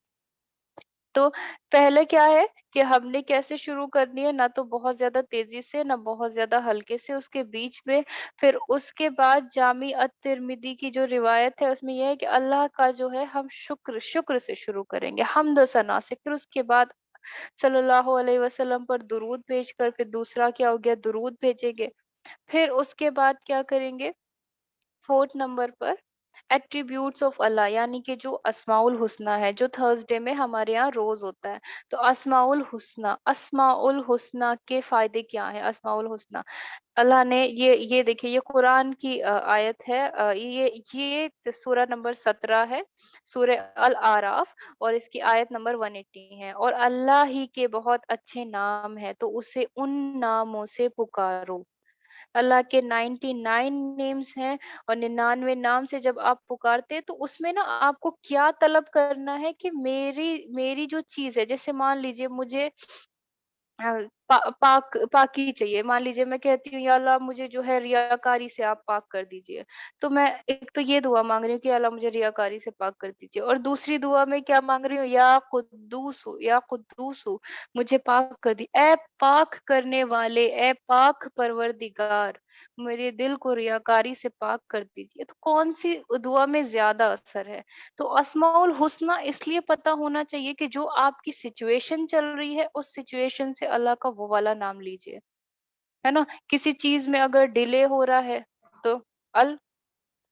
तो पहले क्या है कि हमने कैसे शुरू करनी है, ना तो बहुत ज्यादा तेजी से, ना बहुत ज्यादा हल्के से, उसके बीच में। फिर उसके बाद जामी अत-तिरमिज़ी की जो रिवायत है उसमें यह है कि अल्लाह का जो है हम शुक्र शुक्र से शुरू करेंगे, हम्द सना से। फिर उसके बाद सल्लल्लाहु अलैहि वसल्लम पर दुरूद भेजकर, फिर दूसरा क्या हो गया, दुरूद भेजेंगे। फिर उसके बाद क्या करेंगे, 4th नंबर पर एट्रीब्यूट्स ऑफ अल्लाह, यानी कि जो अस्माउल हुस्ना है, जो थर्सडे में हमारे यहाँ रोज होता है। तो अस्माउल हुस्ना के फायदे क्या है, अस्माउल हुस्ना, अल्लाह ने ये देखिए, ये कुरान की आयत है, ये सूरा नंबर 17 है, सूरह अल आराफ, और इसकी आयत नंबर 180 है। और अल्लाह ही के बहुत अच्छे नाम है, तो उसे उन नामों से पुकारो। اللہ کے 99 نیمز ہیں اور 99 نام سے جب آپ پکارتے ہیں تو اس میں نا آپ کو کیا طلب کرنا ہے کہ میری میری جو چیز ہے، جیسے مان لیجیے مجھے آ، پاکی چاہیے، مان لیجیے میں کہتی ہوں یا اللہ مجھے جو ہے ریاکاری سے آپ پاک کر دیجیے، تو میں ایک تو یہ دعا مانگ رہی ہوں کہ اللہ مجھے ریاکاری سے پاک کر دیجیے، اور دوسری دعا میں کیا مانگ رہی ہوں، یا قدوس ہو مجھے پاک کر دی، اے پاک کرنے والے، اے پاک پروردگار میرے دل کو ریاکاری سے پاک کر دیجیے۔ تو کون سی دعا میں زیادہ اثر ہے؟ تو اسماء الحسنی اس لیے پتہ ہونا چاہیے کہ جو آپ کی سچویشن چل رہی ہے اس سچویشن سے اللہ کا وہ والا نام لیجیے، ہے نا؟ کسی چیز میں اگر ڈیلے ہو رہا ہے تو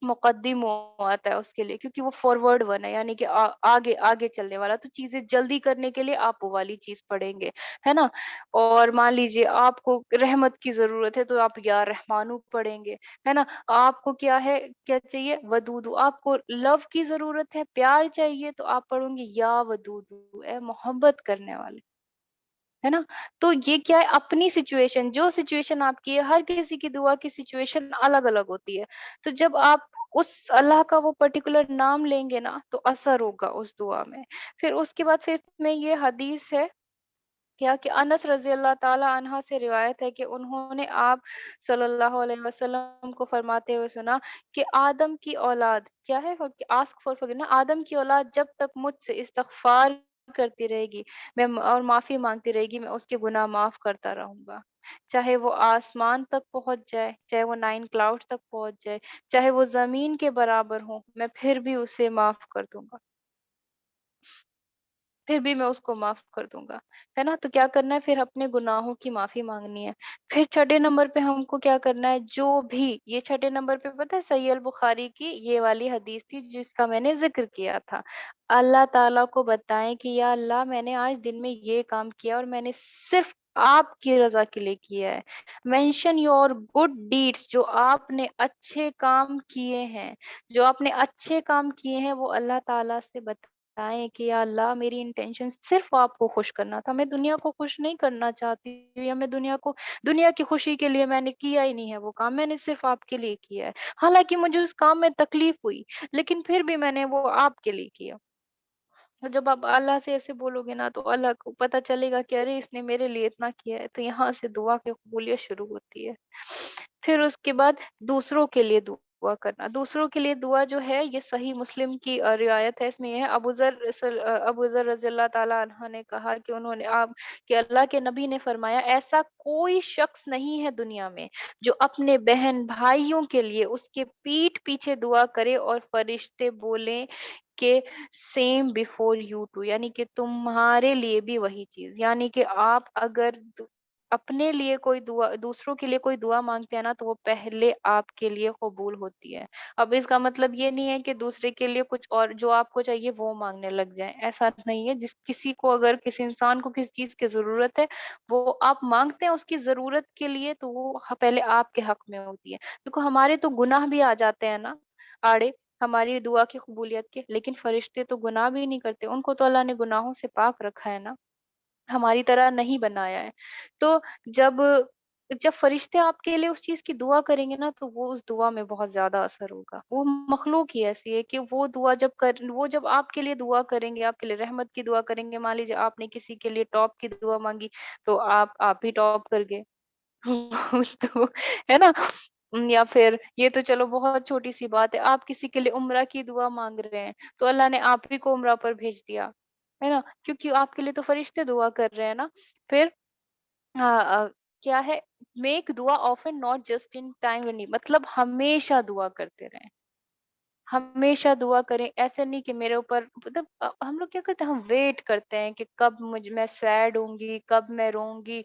مقدم آتا ہے اس کے لیے، کیونکہ وہ فارورڈ ون ہے، یعنی کہ آگے آگے چلنے والا، تو چیزیں جلدی کرنے کے لیے آپ وہ والی چیز پڑھیں گے، ہے نا؟ اور مان لیجیے آپ کو رحمت کی ضرورت ہے تو آپ یا رحمانو پڑھیں گے، ہے نا؟ آپ کو کیا ہے، کیا چاہیے، ودودو، آپ کو لو کی ضرورت ہے، پیار چاہیے تو آپ پڑھیں گے یا ودودو، اے محبت کرنے والے، ہے نا؟ تو یہ کیا ہے، اپنی سچویشن، جو سچویشن آپ کی ہے، ہر کسی کی دعا کی سچویشن الگ الگ ہوتی ہے، تو جب آپ اس اللہ کا وہ پرٹیکولر نام لیں گے نا تو اثر ہوگا اس دعا میں۔ پھر اس کے بعد پھر میں یہ حدیث ہے کیا کہ انس رضی اللہ تعالی عنہ سے روایت ہے کہ انہوں نے آپ صلی اللہ علیہ وسلم کو فرماتے ہوئے سنا کہ آدم کی اولاد کیا ہے، آسک فار forgiveness، آدم کی اولاد جب تک مجھ سے استغفار کرتی رہے گی اور معافی مانگتی رہے گی، میں اس کے گناہ معاف کرتا رہوں گا، چاہے وہ آسمان تک پہنچ جائے، چاہے وہ 9 کلاؤڈ تک پہنچ جائے، چاہے وہ زمین کے برابر ہو، میں پھر بھی اسے معاف کر دوں گا، پھر بھی میں اس کو معاف کر دوں گا، ہے نا؟ تو کیا کرنا ہے پھر، اپنے گناہوں کی معافی مانگنی ہے۔ پھر چھٹے نمبر پہ ہم کو کیا کرنا ہے، جو بھی یہ چھٹے نمبر پہ پتہ ہے صحیح البخاری کی یہ والی حدیث تھی جس کا میں نے ذکر کیا تھا، اللہ تعالیٰ کو بتائیں کہ یا اللہ میں نے آج دن میں یہ کام کیا اور میں نے صرف آپ کی رضا کے لیے کیا ہے، مینشن یور گڈ ڈیڈس، جو آپ نے اچھے کام کیے ہیں، جو آپ نے اچھے کام کیے ہیں وہ اللہ تعالیٰ سے بتائیں کہ یا اللہ میری انٹینشن صرف آپ کو خوش کرنا تھا، میں دنیا کو خوش نہیں کرنا چاہتی ہوں، یا میں دنیا کی خوشی کے لیے میں نے کیا ہی نہیں ہے وہ کام، میں نے صرف آپ کے لیے کیا ہے، حالانکہ مجھے اس کام میں تکلیف ہوئی لیکن پھر بھی میں نے وہ آپ کے لیے کیا۔ تو جب آپ اللہ سے ایسے بولو گے نا تو اللہ کو پتہ چلے گا کہ ارے اس نے میرے لیے اتنا کیا ہے، تو یہاں سے دعا کی قبولیت شروع ہوتی ہے۔ پھر اس کے بعد دوسروں کے لیے دعا کرنا، دوسروں کے لیے دعا جو ہے یہ صحیح مسلم کی روایت ہے، اس میں یہ ہے ابو ذر رضی اللہ تعالیٰ عنہ نے کہا کہ انہوں نے آپ کہ اللہ کے نبی نے فرمایا ایسا کوئی شخص نہیں ہے دنیا میں جو اپنے بہن بھائیوں کے لیے اس کے پیٹھ پیچھے دعا کرے اور فرشتے بولیں کہ سیم بفور یو ٹو، یعنی کہ تمہارے لیے بھی وہی چیز، یعنی کہ آپ اگر اپنے لیے کوئی دعا، دوسروں کے لیے کوئی دعا مانگتے ہیں نا تو وہ پہلے آپ کے لیے قبول ہوتی ہے۔ اب اس کا مطلب یہ نہیں ہے کہ دوسرے کے لیے کچھ اور جو آپ کو چاہیے وہ مانگنے لگ جائیں، ایسا نہیں ہے، جس کسی کو اگر کسی انسان کو کسی چیز کی ضرورت ہے وہ آپ مانگتے ہیں اس کی ضرورت کے لیے تو وہ پہلے آپ کے حق میں ہوتی ہے، دیکھو ہمارے تو گناہ بھی آ جاتے ہیں نا آڑے ہماری دعا کی قبولیت کے، لیکن فرشتے تو گناہ بھی نہیں کرتے، ان کو تو اللہ نے گناہوں سے پاک رکھا ہے نا، ہماری طرح نہیں بنایا ہے۔ تو جب جب فرشتے آپ کے لیے اس چیز کی دعا کریں گے نا تو وہ اس دعا میں بہت زیادہ اثر ہوگا، وہ مخلوق ہی ایسی ہے کہ وہ جب آپ کے لیے دعا کریں گے، آپ کے لیے رحمت کی دعا کریں گے، مان لیجیے آپ نے کسی کے لیے ٹاپ کی دعا مانگی تو آپ بھی ٹاپ کر گئے تو ہے نا، یا پھر یہ تو چلو بہت چھوٹی سی بات ہے، آپ کسی کے لیے عمرہ کی دعا مانگ رہے ہیں تو اللہ نے آپ ہی کو عمرہ پر بھیج دیا، ہے نا، کیونکہ آپ کے لیے تو فرشتے دعا کر رہے ہیں نا۔ پھر کیا ہے، میک دعا often not just in time, مطلب ہمیشہ دعا کرتے رہیں، ہمیشہ دعا کریں، ایسے نہیں کہ میرے اوپر مطلب ہم لوگ کیا کرتے ہیں، ہم ویٹ کرتے ہیں کہ کب میں سیڈ ہوں گی، کب میں روں گی،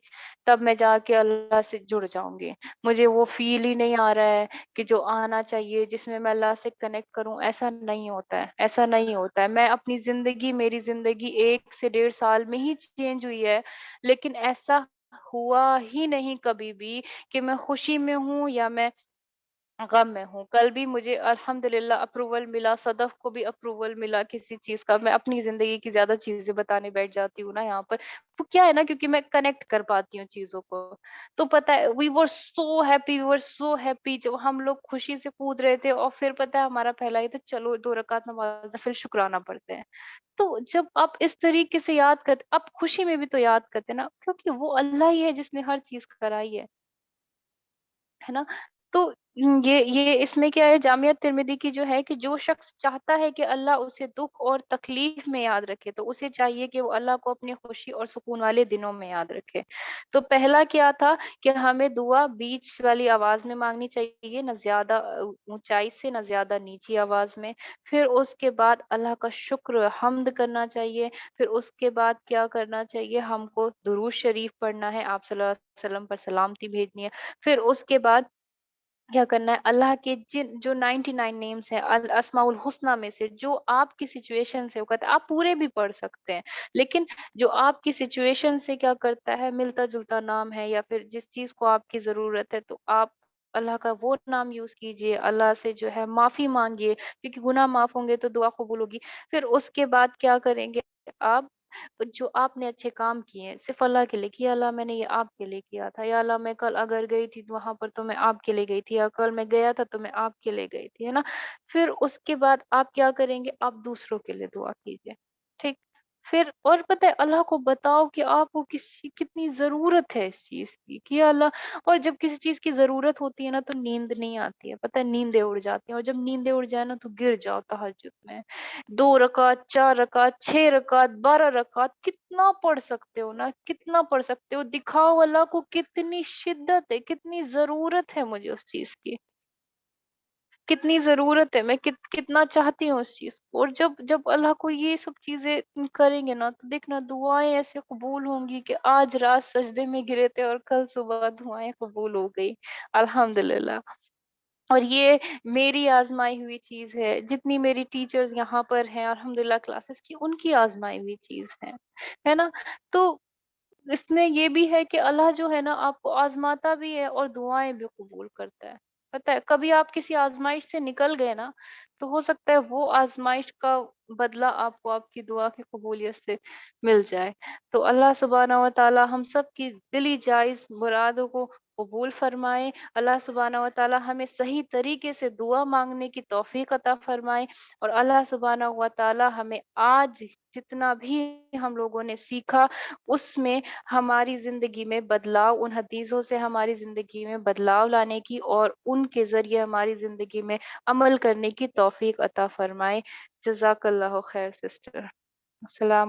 تب میں جا کے اللہ سے جڑ جاؤں گی، مجھے وہ فیل ہی نہیں آ رہا ہے کہ جو آنا چاہیے جس میں میں اللہ سے کنیکٹ کروں، ایسا نہیں ہوتا ہے، ایسا نہیں ہوتا ہے، میں اپنی زندگی، میری زندگی 1 سے 1.5 سال میں ہی چینج ہوئی ہے، لیکن ایسا ہوا ہی نہیں کبھی بھی کہ میں خوشی میں ہوں یا میں गम में हूँ। कल भी मुझे अल्हम्दुलिल्लाह अप्रूवल मिला, सदफ़ को भी अप्रूवल मिला किसी चीज़ का। मैं अपनी ज़िंदगी की ज़्यादा चीज़ें बताने बैठ जाती हूँ ना यहाँ पर, तो क्या है ना, क्योंकि मैं कनेक्ट कर पाती हूँ चीज़ों को। तो पता है, वी वर सो हैप्पी जब हम लोग खुशी से कूद रहे थे, और फिर पता है हमारा पहला ही था, चलो 2 रकात नमाज़ फिर शुक्राना पढ़ते हैं। तो जब आप इस तरीके से याद करते, आप खुशी में भी तो याद करते हैं ना, क्योंकि वो अल्लाह ही है जिसने हर चीज़ कराई है ना? तो ये इसमें क्या है, जामिया तिर्मिज़ी की जो है कि जो शख्स चाहता है कि अल्लाह उसे दुःख और तकलीफ में याद रखे, तो उसे चाहिए कि वो अल्लाह को अपनी खुशी और सुकून वाले दिनों में याद रखे। तो पहला क्या था कि हमें दुआ बीच वाली आवाज़ में माँगनी चाहिए, ना ज़्यादा ऊँचाई से, ना ज़्यादा नीची आवाज़ में। फिर उसके बाद अल्लाह का शुक्र, हम्द करना चाहिए। फिर उसके बाद क्या करना चाहिए, हमको दुरूद शरीफ पढ़ना है, आप सल्लल्लाहु अलैहि वसल्लम पर सलामती भेजनी है। फिर उसके बाद क्या करना है, अल्लाह के जिन जो 99 नेम्स हैं, अल अस्माउल हुस्ना में से जो आपकी सिचुएशन से, वो कहता है आप पूरे भी पढ़ सकते हैं, लेकिन जो आपकी सिचुएशन से क्या करता है, मिलता-जुलता नाम है, या फिर जिस चीज़ को आपकी ज़रूरत है, तो आप अल्लाह का वो नाम यूज़ कीजिए, अल्लाह से जो है माफ़ी माँगिए, क्योंकि गुनाह माफ़ होंगे तो दुआ कबूल होगी। फिर उसके बाद क्या करेंगे आप, जो आपने अच्छे काम किए हैं, सिर्फ़ अल्लाह के लिए कि या अल्लाह मैंने ये आपके लिए किया था, या अल्लाह मैं कल अगर गई थी वहाँ पर तो मैं आपके लिए गई थी, या कल मैं गया था तो मैं आपके लिए गई थी, है ना? फिर उसके बाद आप क्या करेंगे, आप दूसरों के लिए दुआ कीजिए, ठीक? फिर और पता है, अल्लाह को बताओ कि आपको कितनी ज़रूरत है इस चीज़ की, कि या अल्लाह। और जब किसी चीज़ की ज़रूरत होती है ना, तो नींद नहीं आती है, पता है, नींदें उड़ जाती हैं, और जब नींदें उड़ जाए ना, तो गिर जाओ तहज्जुद में। 2 रकात, 4 रकात, 6 रकात, 12 रकात, कितना पढ़ सकते हो ना, कितना पढ़ सकते हो। दिखाओ अल्लाह को कितनी शिद्दत है, कितनी ज़रूरत है मुझे उस चीज़ की, कितनी ज़रूरत है, मैं कितना चाहती हूँ उस चीज़ को। और जब जब अल्लाह को ये सब चीज़ें करेंगे ना, तो देखना दुआएँ ऐसे कबूल होंगी कि आज रात सजदे में गिरे थे और कल सुबह दुआएँ कबूल हो गई। अल्हम्दुलिल्लाह। और ये मेरी आज़माई हुई चीज़ है, जितनी मेरी टीचर्स यहाँ पर हैं अल्हम्दुलिल्लाह क्लासेस की, उनकी आज़माई हुई चीज़ है ना? तो इसमें ये भी है कि अल्लाह जो है ना, आपको आज़माता भी है और दुआएँ भी कबूल करता है। पता है, कभी आप किसी आज़माइश से निकल गए ना, तो हो सकता है वो आज़माइश का बदला आपको आपकी दुआ की कबूलियत से मिल जाए। तो अल्लाह सुब्हानहू व तआला हम सब की दिली जायज़ मुरादों को कबूल फरमाए। अल्लाह सुब्हानहू व तआला हमें सही तरीके से दुआ माँगने की तौफ़ीक अता फरमाए, और अल्लाह सुब्हानहू व तआला हमें आज जितना भी हम लोगों ने सीखा, उसमें हमारी ज़िंदगी में बदलाव, उन हदीसों से हमारी ज़िंदगी में बदलाव लाने की, और उनके ज़रिए हमारी ज़िंदगी में अमल करने की तौफ़ीक अता फ़रमाए। जज़ाकल्लाहु खैर सिस्टर। अस्सलाम